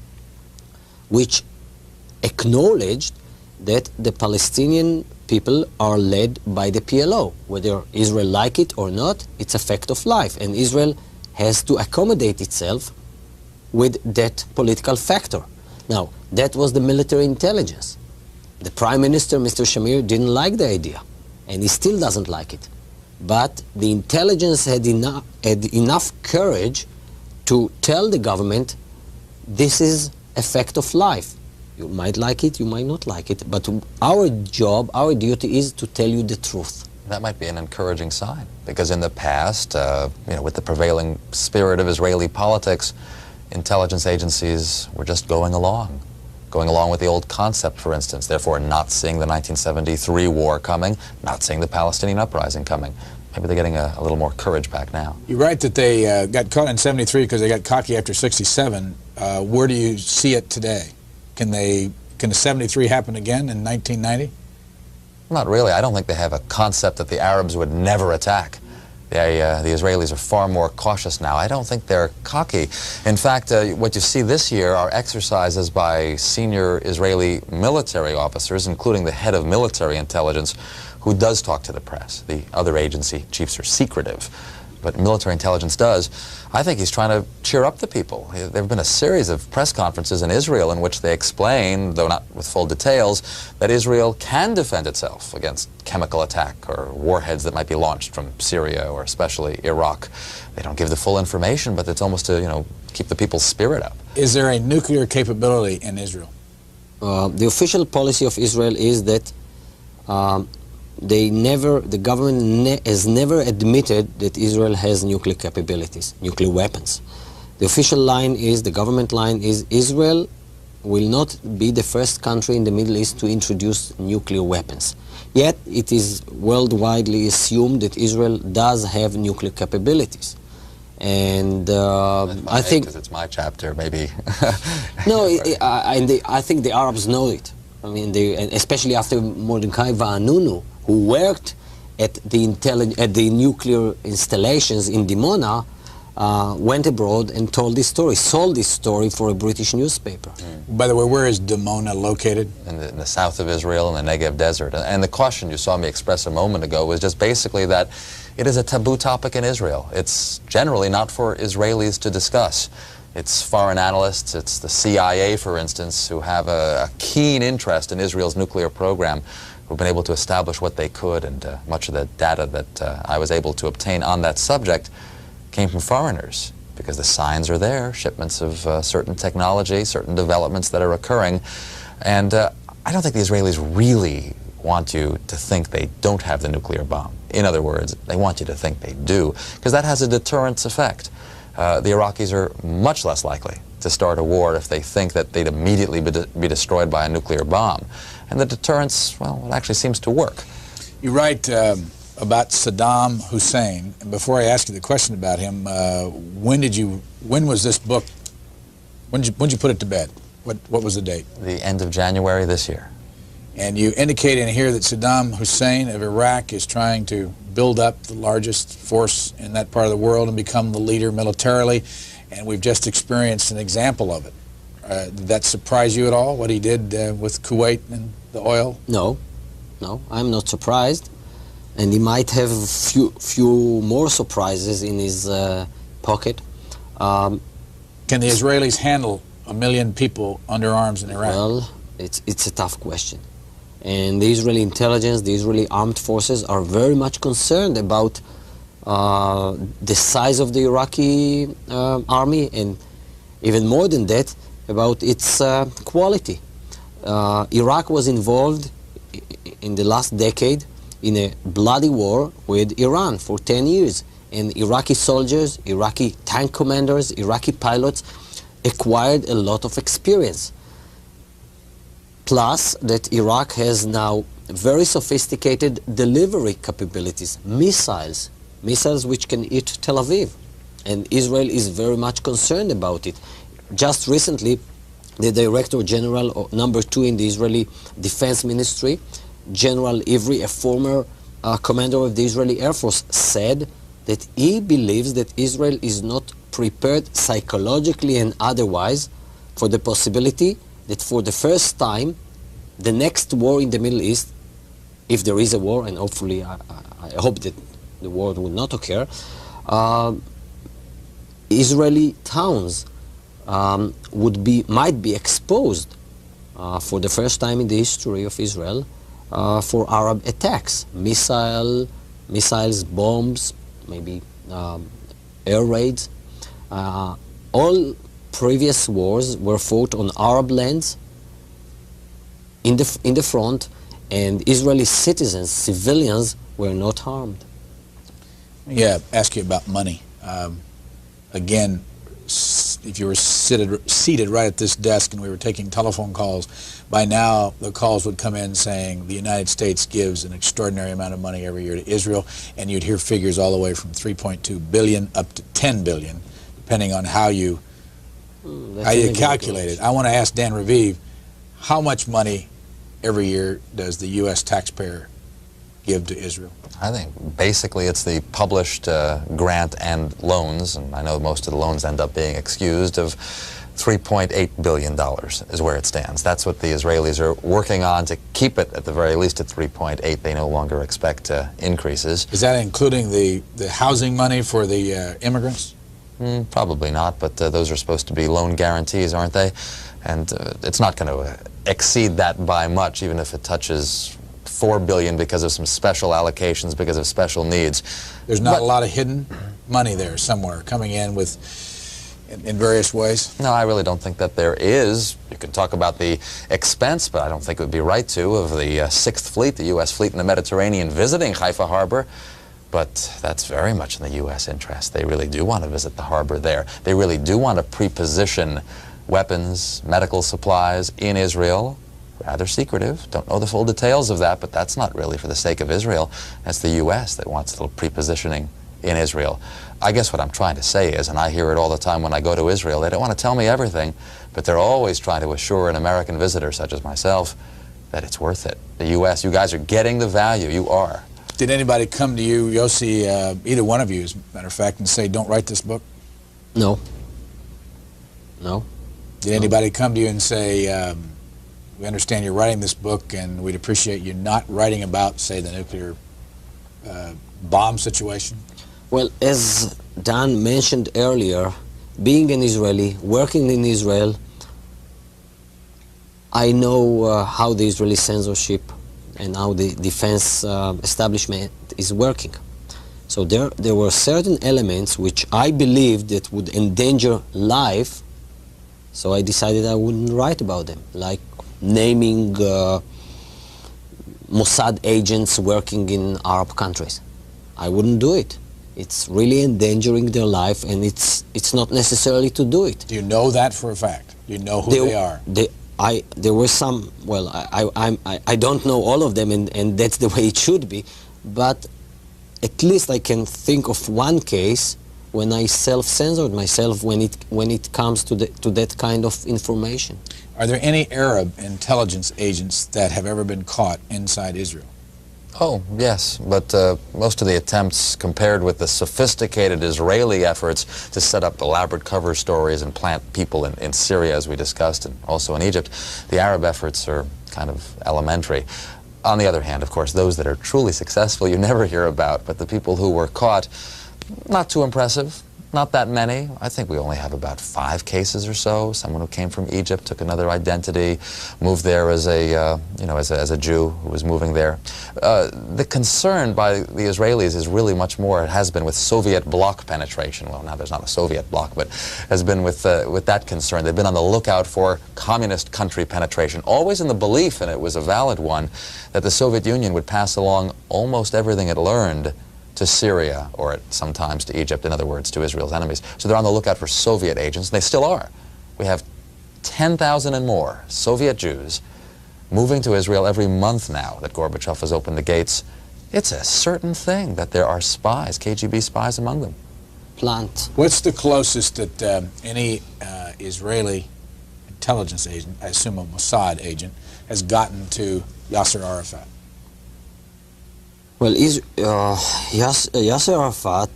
Speaker 2: which acknowledged that the Palestinian people are led by the PLO. Whether Israel like it or not, it's a fact of life, and Israel has to accommodate itself with that political factor. Now, that was the military intelligence. The Prime Minister, Mr. Shamir, didn't like the idea, and he still doesn't like it. But the intelligence had enough courage to tell the government, this is a fact of life. You might like it, you might not like it, but our job, our duty is to tell you the truth.
Speaker 3: That might be an encouraging sign, because in the past, with the prevailing spirit of Israeli politics, intelligence agencies were just going along with the old concept, for instance, therefore not seeing the 1973 war coming, not seeing the Palestinian uprising coming. Maybe they're getting a little more courage back now.
Speaker 1: You're right that they got caught in 73 because they got cocky after 67. Where do you see it today? Can the 73 happen again in 1990?
Speaker 3: Not really. I don't think they have a concept that the Arabs would never attack. The Israelis are far more cautious now. I don't think they're cocky. In fact, what you see this year are exercises by senior Israeli military officers, including the head of military intelligence, who does talk to the press. The other agency chiefs are secretive, but military intelligence does. I think he's trying to cheer up the people. There have been a series of press conferences in Israel in which they explain, though not with full details, that Israel can defend itself against chemical attack or warheads that might be launched from Syria or especially Iraq. They don't give the full information, but it's almost to, keep the people's spirit up.
Speaker 1: Is there a nuclear capability in Israel?
Speaker 2: The official policy of Israel is that the government has never admitted that Israel has nuclear capabilities, nuclear weapons. The official line is, the government line is, Israel will not be the first country in the Middle East to introduce nuclear weapons. Yet it is worldwide assumed that Israel does have nuclear capabilities. And I think...
Speaker 3: Because it's my chapter, maybe.
Speaker 2: No, I think the Arabs know it. I mean, especially after Mordechai Vanunu, who worked at the nuclear installations in Dimona, went abroad and told this story, sold this story for a British newspaper.
Speaker 1: By the way, where is Dimona located?
Speaker 3: In the south of Israel, in the Negev Desert. And the caution you saw me express a moment ago was just basically that it is a taboo topic in Israel. It's generally not for Israelis to discuss. It's foreign analysts, it's the CIA, for instance, who have a keen interest in Israel's nuclear program, who've been able to establish what they could, and much of the data that I was able to obtain on that subject came from foreigners, because the signs are there, shipments of certain technology, certain developments that are occurring. And I don't think the Israelis really want you to think they don't have the nuclear bomb. In other words, they want you to think they do, because that has a deterrence effect. The Iraqis are much less likely to start a war if they think that they'd immediately be destroyed by a nuclear bomb. And the deterrence, well, it actually seems to work.
Speaker 1: You write about Saddam Hussein, and before I ask you the question about him, when was this book, when did you put it to bed? What was the date?
Speaker 3: The end of January this year.
Speaker 1: And you indicate in here that Saddam Hussein of Iraq is trying to build up the largest force in that part of the world and become the leader militarily, and we've just experienced an example of it. Did that surprise you at all, what he did with Kuwait and the oil?
Speaker 2: No, I'm not surprised. And he might have a few more surprises in his pocket.
Speaker 1: Can the Israelis handle 1 million people under arms in Iraq?
Speaker 2: Well, it's a tough question. And the Israeli intelligence, the Israeli armed forces are very much concerned about the size of the Iraqi army, and even more than that, about its quality. Iraq was involved in the last decade in a bloody war with Iran for 10 years. And Iraqi soldiers, Iraqi tank commanders, Iraqi pilots acquired a lot of experience. Plus that Iraq has now very sophisticated delivery capabilities, missiles which can hit Tel Aviv. And Israel is very much concerned about it. Just recently, the Director General, number 2 in the Israeli Defense Ministry, General Ivry, a former commander of the Israeli Air Force, said that he believes that Israel is not prepared psychologically and otherwise for the possibility that for the first time, the next war in the Middle East, if there is a war, and hopefully I hope that the war will not occur, Israeli towns might be exposed for the first time in the history of Israel for Arab attacks, missiles, bombs, maybe air raids. All previous wars were fought on Arab lands in the front, and Israeli citizens, civilians, were not harmed.
Speaker 1: Yeah, ask you about money. Again, if you were seated right at this desk and we were taking telephone calls, by now the calls would come in saying the United States gives an extraordinary amount of money every year to Israel, and you'd hear figures all the way from 3.2 billion up to 10 billion, depending on how you calculate it. I want to ask Dan Raviv, how much money every year does the U.S. taxpayer give to Israel?
Speaker 3: I think basically it's the published grant and loans, and I know most of the loans end up being excused, of $3.8 billion is where it stands. That's what the Israelis are working on to keep it at the very least at 3.8. They no longer expect increases.
Speaker 1: Is that including the housing money for the immigrants?
Speaker 3: Probably not, but those are supposed to be loan guarantees, aren't they? And it's not going to exceed that by much, even if it touches $4 billion because of some special allocations, because of special needs.
Speaker 1: There's not a lot of hidden money there somewhere coming in in various ways?
Speaker 3: No, I really don't think that there is. You can talk about the expense, but I don't think it would be right to, of the 6th Fleet, the U.S. fleet in the Mediterranean, visiting Haifa Harbor. But that's very much in the U.S. interest. They really do want to visit the harbor there. They really do want to pre-position weapons, medical supplies in Israel. Rather secretive. Don't know the full details of that, but that's not really for the sake of Israel. That's the U.S. that wants a little pre-positioning in Israel. I guess what I'm trying to say is, and I hear it all the time when I go to Israel, they don't want to tell me everything, but they're always trying to assure an American visitor, such as myself, that it's worth it. The U.S., you guys are getting the value. You are.
Speaker 1: Did anybody come to you, Yossi, either one of you, as a matter of fact, and say, don't write this book?
Speaker 2: No. No.
Speaker 1: Did anybody come to you and say, we understand you're writing this book and we'd appreciate you not writing about, say, the nuclear bomb situation?
Speaker 2: Well, as Dan mentioned earlier, being an Israeli, working in Israel, I know how the Israeli censorship and how the defense establishment is working. So there were certain elements which I believed that would endanger life, so I decided I wouldn't write about them, like naming Mossad agents working in Arab countries. I wouldn't do it. It's really endangering their life, and it's not necessarily to do it.
Speaker 1: Do you know that for a fact? Do you know who they are?
Speaker 2: There were some, well, I don't know all of them, and that's the way it should be, but at least I can think of one case when I self-censored myself when it comes to that kind of information.
Speaker 1: Are there any Arab intelligence agents that have ever been caught inside Israel?
Speaker 3: Oh, yes, but most of the attempts compared with the sophisticated Israeli efforts to set up elaborate cover stories and plant people in Syria, as we discussed, and also in Egypt, the Arab efforts are kind of elementary. On the other hand, of course, those that are truly successful you never hear about, but the people who were caught, not too impressive. Not that many. I think we only have about 5 cases or so. Someone who came from Egypt, took another identity, moved there as a, as a Jew who was moving there. The concern by the Israelis is really much more, it has been with Soviet bloc penetration. Well, now there's not a Soviet bloc, but has been with that concern. They've been on the lookout for communist country penetration, always in the belief, and it was a valid one, that the Soviet Union would pass along almost everything it learned to Syria, or sometimes to Egypt, in other words, to Israel's enemies. So they're on the lookout for Soviet agents, and they still are. We have 10,000 and more Soviet Jews moving to Israel every month now that Gorbachev has opened the gates. It's a certain thing that there are spies, KGB spies among them.
Speaker 2: Plant.
Speaker 1: What's the closest that any Israeli intelligence agent, I assume a Mossad agent, has gotten to Yasser Arafat?
Speaker 2: Well, Yasser Arafat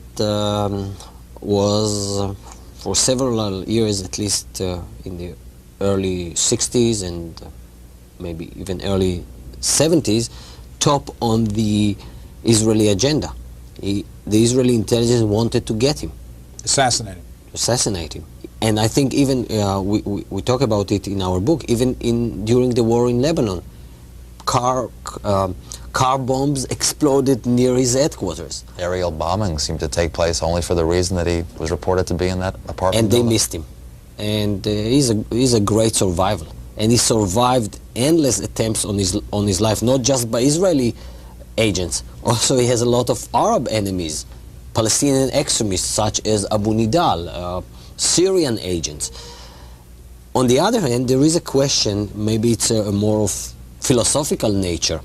Speaker 2: was, for several years at least, in the early 60s and maybe even early 70s, top on the Israeli agenda. The Israeli intelligence wanted to get him. Assassinate him. And I think even, we talk about it in our book, even during the war in Lebanon, car bombs exploded near his headquarters.
Speaker 3: Aerial bombing seemed to take place only for the reason that he was reported to be in that apartment
Speaker 2: and they
Speaker 3: building.
Speaker 2: missed him. And he's a great survivor. And he survived endless attempts on his life, not just by Israeli agents. Also, he has a lot of Arab enemies, Palestinian extremists such as Abu Nidal, Syrian agents. On the other hand, there is a question, maybe it's a more of philosophical nature,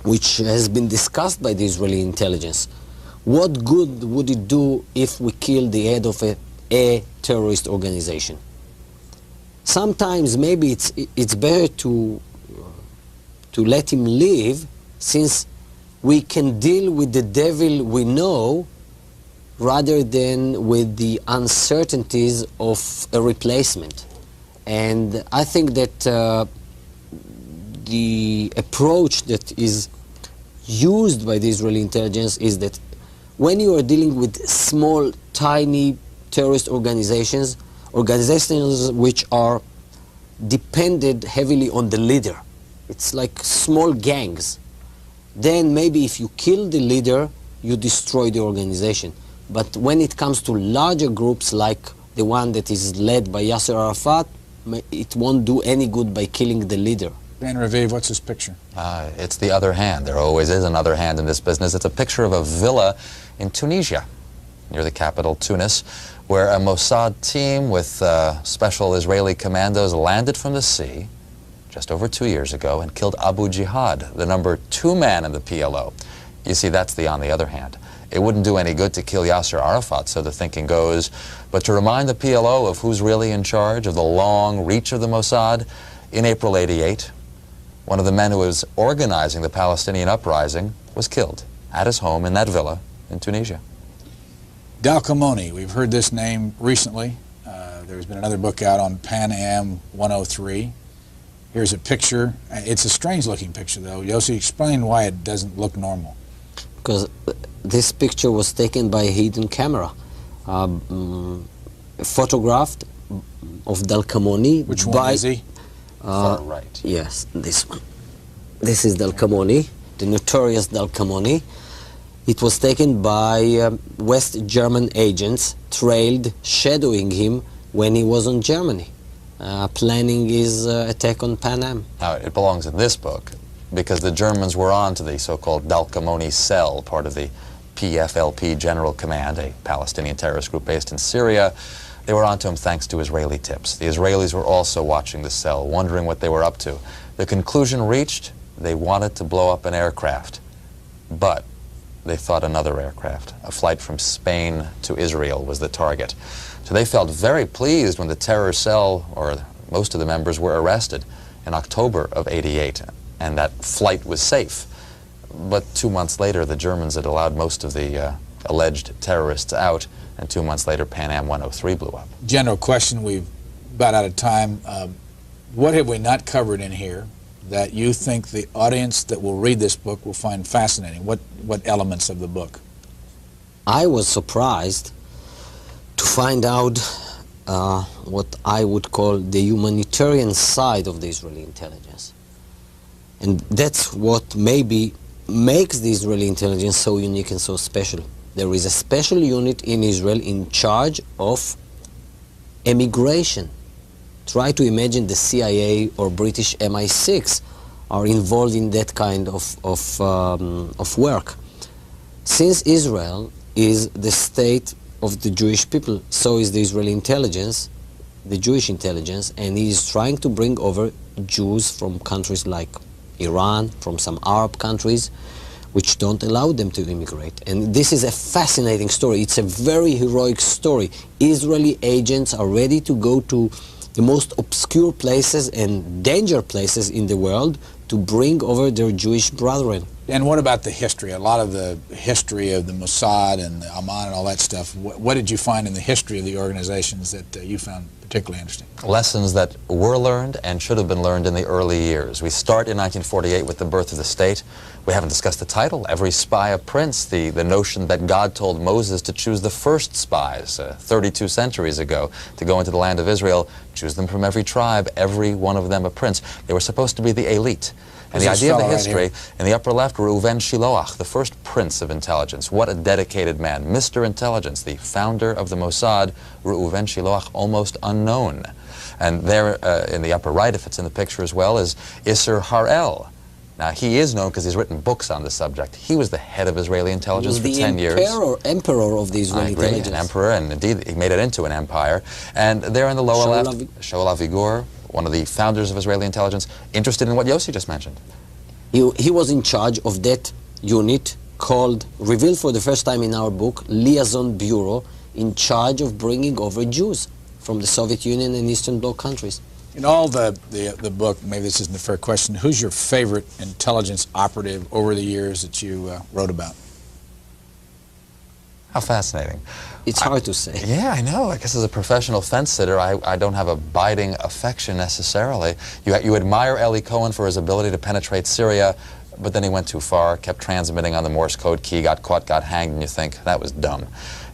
Speaker 2: which has been discussed by the Israeli intelligence. What good would it do if we kill the head of a terrorist organization? Sometimes maybe it's better to let him live, since we can deal with the devil we know rather than with the uncertainties of a replacement. And I think that the approach that is used by the Israeli intelligence is that when you are dealing with small, tiny terrorist organizations which are dependent heavily on the leader, it's like small gangs, then maybe if you kill the leader, you destroy the organization. But when it comes to larger groups like the one that is led by Yasser Arafat, it won't do any good by killing the leader.
Speaker 1: Dan Raviv, what's this picture?
Speaker 3: It's the other hand. There always is another hand in this business. It's a picture of a villa in Tunisia, near the capital Tunis, where a Mossad team with special Israeli commandos landed from the sea just over 2 years ago and killed Abu Jihad, the number 2 man in the PLO. You see, that's the on the other hand. It wouldn't do any good to kill Yasser Arafat, so the thinking goes, but to remind the PLO of who's really in charge of the long reach of the Mossad, in April '88, one of the men who was organizing the Palestinian uprising was killed at his home in that villa in Tunisia.
Speaker 1: Dalcomoni, we've heard this name recently. There's been another book out on Pan Am 103. Here's a picture. It's a strange-looking picture, though. Yossi, explain why it doesn't look normal.
Speaker 2: Because this picture was taken by a hidden camera, photographed of Dalcomoni.
Speaker 1: Which one is he?
Speaker 3: Far right.
Speaker 2: Yes, this one. This is Dalcomoni, the notorious Dalcomoni. It was taken by West German agents, trailed, shadowing him when he was in Germany, planning his attack on Pan Am.
Speaker 3: Now, it belongs in this book because the Germans were on to the so-called Dalcomoni cell, part of the PFLP General Command, a Palestinian terrorist group based in Syria. They were on to him thanks to Israeli tips. The Israelis were also watching the cell, wondering what they were up to. The conclusion reached, they wanted to blow up an aircraft, but they thought another aircraft. A flight from Spain to Israel was the target. So they felt very pleased when the terror cell, or most of the members, were arrested in October of '88, and that flight was safe. But 2 months later, the Germans had allowed most of the alleged terrorists out, and 2 months later, Pan Am 103 blew up.
Speaker 1: General question, we've about out of time. What have we not covered in here that you think the audience that will read this book will find fascinating? What elements of the book?
Speaker 2: I was surprised to find out what I would call the humanitarian side of the Israeli intelligence. And that's what maybe makes the Israeli intelligence so unique and so special. There is a special unit in Israel in charge of immigration. Try to imagine the CIA or British MI6 are involved in that kind of work. Since Israel is the state of the Jewish people, so is the Israeli intelligence, the Jewish intelligence, and he is trying to bring over Jews from countries like Iran, from some Arab countries, which don't allow them to immigrate. And this is a fascinating story. It's a very heroic story. Israeli agents are ready to go to the most obscure places and danger places in the world to bring over their Jewish brethren.
Speaker 1: And what about the history? A lot of the history of the Mossad and the Aman and all that stuff. What did you find in the history of the organizations that you found particularly interesting?
Speaker 3: Lessons that were learned and should have been learned in the early years. We start in 1948 with the birth of the state. We haven't discussed the title, Every Spy a Prince, the notion that God told Moses to choose the first spies 32 centuries ago to go into the land of Israel, choose them from every tribe, every one of them a prince. They were supposed to be the elite. And the idea of the history, in the upper left, Reuven Shiloach, the first prince of intelligence. What a dedicated man. Mr. Intelligence, the founder of the Mossad, Reuven Shiloach, almost unknown. And there in the upper right, if it's in the picture as well, is Isser Harel. Now, he is known because he's written books on the subject. He was the head of Israeli intelligence for 10 years.
Speaker 2: The emperor of the Israeli intelligence.
Speaker 3: An emperor, and indeed, he made it into an empire. And there in the lower left, Shaul Avigur, one of the founders of Israeli intelligence, interested in what Yossi just mentioned.
Speaker 2: He was in charge of that unit called, revealed for the first time in our book, Liaison Bureau, in charge of bringing over Jews from the Soviet Union and Eastern Bloc countries.
Speaker 1: In all the book, maybe this isn't a fair question, who's your favorite intelligence operative over the years that you wrote about?
Speaker 3: How fascinating.
Speaker 2: It's hard to say.
Speaker 3: Yeah, I know. I guess as a professional fence sitter, I don't have a biting affection necessarily. You admire Eli Cohen for his ability to penetrate Syria, but then he went too far, kept transmitting on the Morse code key, got caught, got hanged, and you think, that was dumb.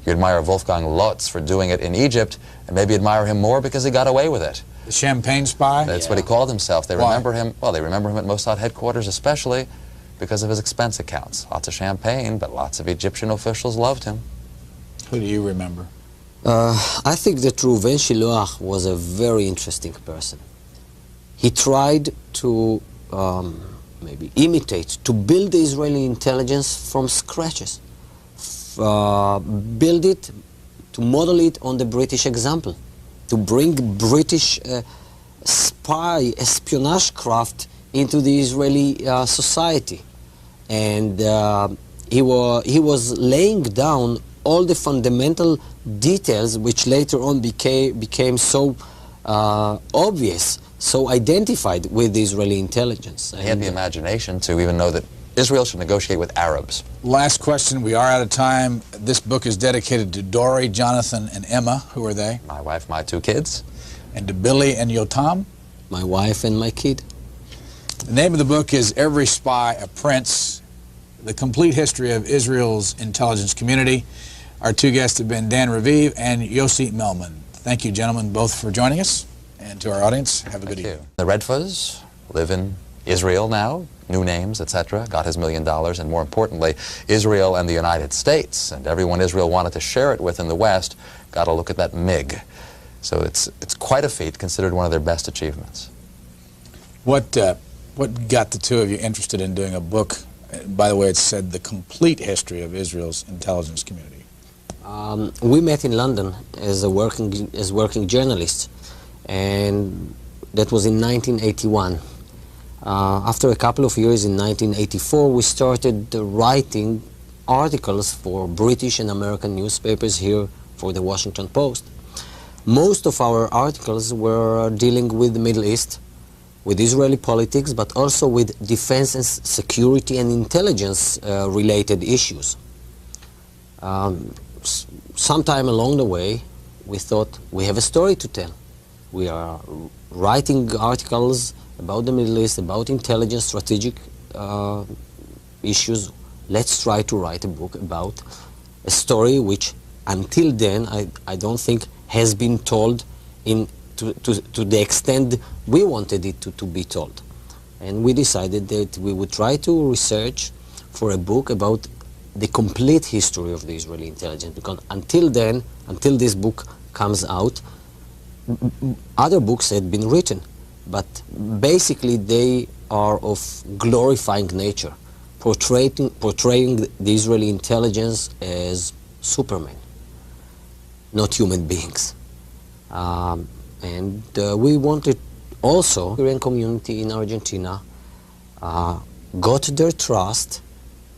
Speaker 3: You admire Wolfgang Lotz for doing it in Egypt, and maybe admire him more because he got away with it.
Speaker 1: The Champagne Spy?
Speaker 3: That's what he called himself. They remember him, well, they remember him at Mossad headquarters especially because of his expense accounts. Lots of champagne, but lots of Egyptian officials loved him.
Speaker 1: Who do you remember?
Speaker 2: I think that Reuven Shiloach was a very interesting person. He tried to maybe imitate, to build the Israeli intelligence from scratches. Build it, to model it on the British example, to bring British espionage craft into the Israeli society. And he was laying down all the fundamental details which later on became so obvious, so identified with the Israeli intelligence.
Speaker 3: He had the imagination to even know that Israel should negotiate with Arabs.
Speaker 1: Last question. We are out of time. This book is dedicated to Dory, Jonathan, and Emma. Who are they?
Speaker 3: My wife, my 2 kids.
Speaker 1: And to Billy and Yotam.
Speaker 2: My wife and my kid.
Speaker 1: The name of the book is Every Spy a Prince, the complete history of Israel's intelligence community. Our 2 guests have been Dan Raviv and Yossi Melman. Thank you, gentlemen, both for joining us. And to our audience, have a good evening.
Speaker 3: The Redfas live in Israel now, new names, etc., got his $1 million, and more importantly, Israel and the United States, and everyone Israel wanted to share it with in the West, got a look at that MiG. So it's quite a feat, considered one of their best achievements.
Speaker 1: What got the 2 of you interested in doing a book? By the way, it said the complete history of Israel's intelligence community.
Speaker 2: We met in London as working journalists, and that was in 1981. After a couple of years in 1984, we started writing articles for British and American newspapers here for the Washington Post. Most of our articles were dealing with the Middle East, with Israeli politics, but also with defense and security and intelligence related issues. Sometime along the way, we thought we have a story to tell. We are writing articles about the Middle East, about intelligence, strategic issues. Let's try to write a book about a story which, until then, I don't think has been told to the extent we wanted it to be told. And we decided that we would try to research for a book about the complete history of the Israeli intelligence, because until then, until this book comes out, other books had been written, but basically they are of glorifying nature, portraying the Israeli intelligence as supermen, not human beings. And we wanted also, the Syrian community in Argentina got their trust,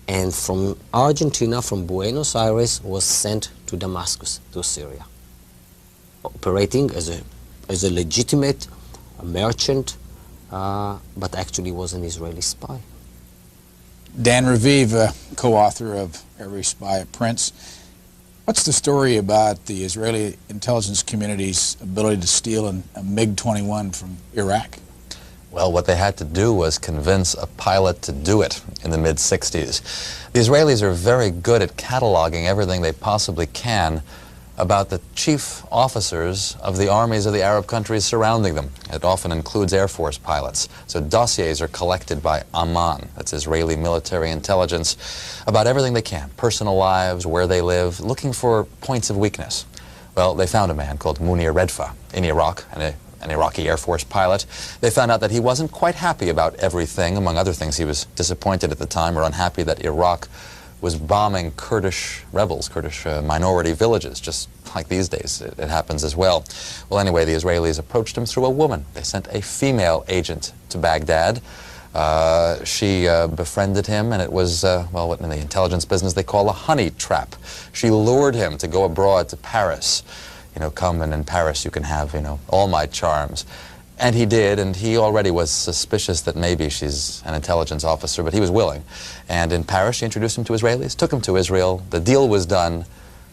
Speaker 2: and from Argentina, from Buenos Aires, was sent to Damascus, to Syria, operating as a legitimate merchant, but actually was an Israeli spy.
Speaker 1: Dan Raviv, co-author of Every Spy a Prince. What's the story about the Israeli intelligence community's ability to steal a MiG-21 from Iraq?
Speaker 3: Well, what they had to do was convince a pilot to do it in the mid-60s. The Israelis are very good at cataloging everything they possibly can about the chief officers of the armies of the Arab countries surrounding them. It often includes Air Force pilots. So dossiers are collected by Aman, that's Israeli military intelligence, about everything they can, personal lives, where they live, looking for points of weakness. Well, they found a man called Munir Redfa in Iraq, an Iraqi Air Force pilot. They found out that he wasn't quite happy about everything. Among other things, he was disappointed at the time or unhappy that Iraq was bombing Kurdish rebels, Kurdish minority villages, just like these days it happens as well. Well, anyway, the Israelis approached him through a woman. They sent a female agent to Baghdad. She befriended him, and it was, well, what in the intelligence business they call a honey trap. She lured him to go abroad to Paris. You know, come and in Paris you can have, you know, all my charms. And he did, and he already was suspicious that maybe she's an intelligence officer, but he was willing. And in Paris, she introduced him to Israelis, took him to Israel. The deal was done.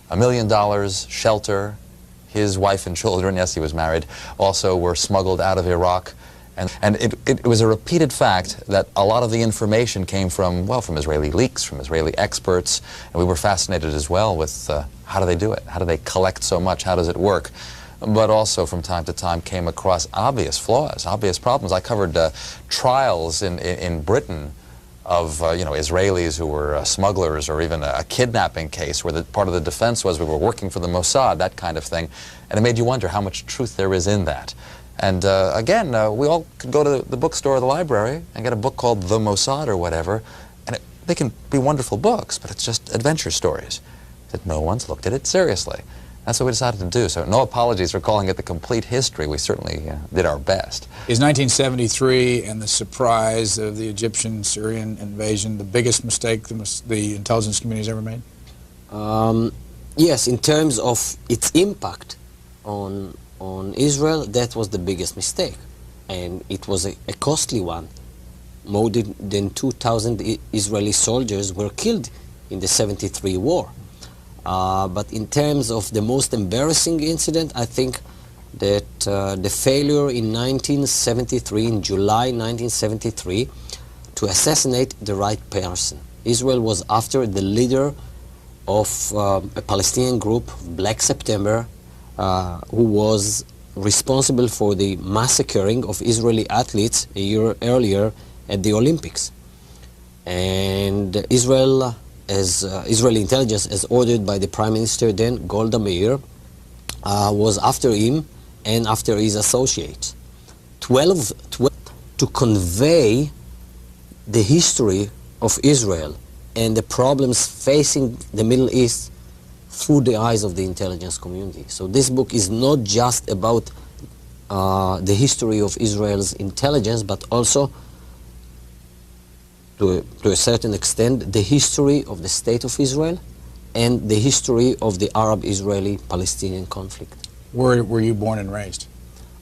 Speaker 3: $1 million, shelter. His wife and children, yes, he was married, also were smuggled out of Iraq. And it was a repeated fact that a lot of the information came from, well, from Israeli leaks, from Israeli experts, and we were fascinated as well with how do they do it? How do they collect so much? How does it work? But also from time to time came across obvious flaws, obvious problems. I covered trials in Britain of you know, Israelis who were smugglers, or even a kidnapping case where part of the defense was we were working for the Mossad, that kind of thing. And it made you wonder how much truth there is in that. And again, we all could go to the bookstore or the library and get a book called The Mossad or whatever, and they can be wonderful books, but it's just adventure stories. That no one's looked at it seriously. That's what we decided to do. So no apologies for calling it the complete history. We certainly did our best.
Speaker 1: Is 1973 and the surprise of the Egyptian-Syrian invasion the biggest mistake the intelligence community's ever made?
Speaker 2: Yes, in terms of its impact on Israel, that was the biggest mistake. And it was a costly one. more than 2,000 Israeli soldiers were killed in the 73 war. But in terms of the most embarrassing incident, I think that the failure in 1973, in July 1973, to assassinate the right person. Israel was after the leader of a Palestinian group, Black September, who was responsible for the massacring of Israeli athletes a year earlier at the Olympics. And Israel, as Israeli intelligence, as ordered by the Prime Minister then, Golda Meir, was after him and after his associates. 12 to convey the history of Israel and the problems facing the Middle East through the eyes of the intelligence community. So this book is not just about the history of Israel's intelligence, but also, to a certain extent, the history of the State of Israel and the history of the Arab-Israeli-Palestinian conflict.
Speaker 1: Where were you born and raised?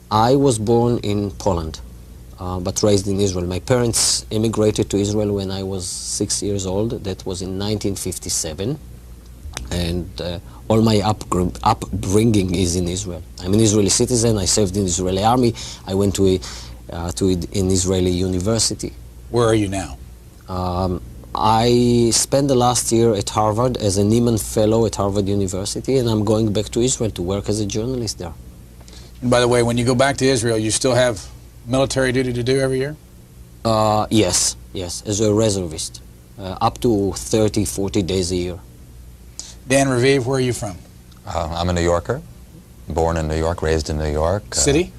Speaker 2: I was born in Poland, but raised in Israel. My parents immigrated to Israel when I was 6 years old. That was in 1957. And all my upbringing is in Israel. I'm an Israeli citizen. I served in the Israeli army. I went to an Israeli university.
Speaker 1: Where are you now?
Speaker 2: I spent the last year at Harvard as a Nieman Fellow at Harvard University, and I'm going back to Israel to work as a journalist there.
Speaker 1: And by the way, when you go back to Israel, you still have military duty to do every year?
Speaker 2: Yes, as a reservist, up to 30, 40 days a year.
Speaker 1: Dan Raviv, where are you from?
Speaker 3: I'm a New Yorker, born in New York, raised in New York.
Speaker 1: City?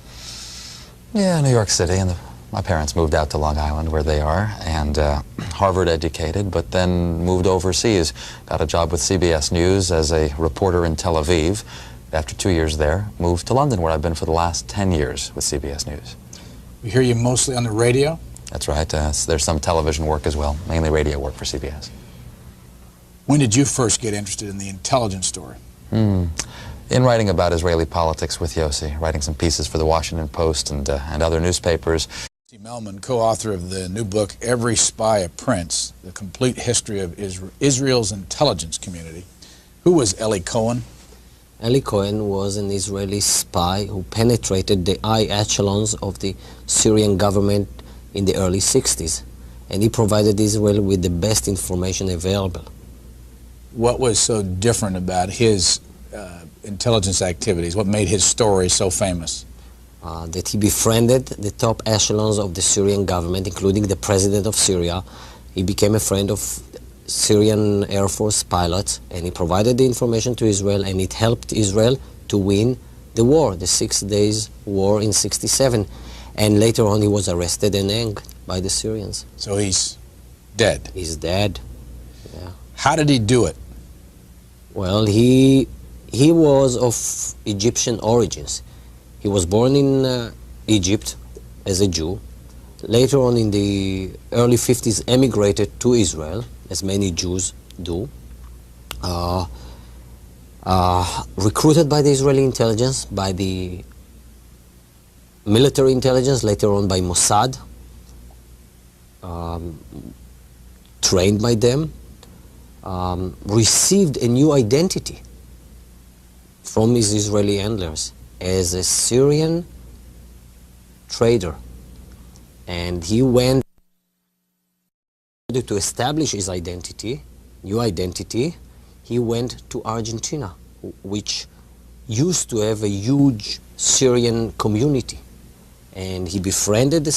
Speaker 3: Yeah, New York City, and my parents moved out to Long Island, where they are, and Harvard educated, but then moved overseas. Got a job with CBS News as a reporter in Tel Aviv. After 2 years there, moved to London, where I've been for the last 10 years with CBS News.
Speaker 1: We hear you mostly on the radio?
Speaker 3: That's right. There's some television work as well, mainly radio work for CBS.
Speaker 1: When did you first get interested in the intelligence story?
Speaker 3: In writing about Israeli politics with Yossi, writing some pieces for the Washington Post and other newspapers.
Speaker 1: Melman, co-author of the new book, Every Spy a Prince, The Complete History of Israel's Intelligence Community. Who was Eli Cohen?
Speaker 2: Eli Cohen was an Israeli spy who penetrated the high echelons of the Syrian government in the early 60s, and he provided Israel with the best information available.
Speaker 1: What was so different about his intelligence activities? What made his story so famous?
Speaker 2: That he befriended the top echelons of the Syrian government, including the president of Syria. He became a friend of Syrian Air Force pilots, and he provided the information to Israel, and it helped Israel to win the war, the 6 Days War in '67. And later on he was arrested and hanged by the Syrians.
Speaker 1: So he's dead?
Speaker 2: He's dead, yeah.
Speaker 1: How did he do it?
Speaker 2: Well, he was of Egyptian origins. He was born in Egypt as a Jew. Later on in the early 50s emigrated to Israel, as many Jews do. Recruited by the Israeli intelligence, by the military intelligence, later on by Mossad. Trained by them. Received a new identity from his Israeli handlers as a Syrian trader, and he went to establish his identity, new identity. He went to Argentina, which used to have a huge Syrian community, and he befriended the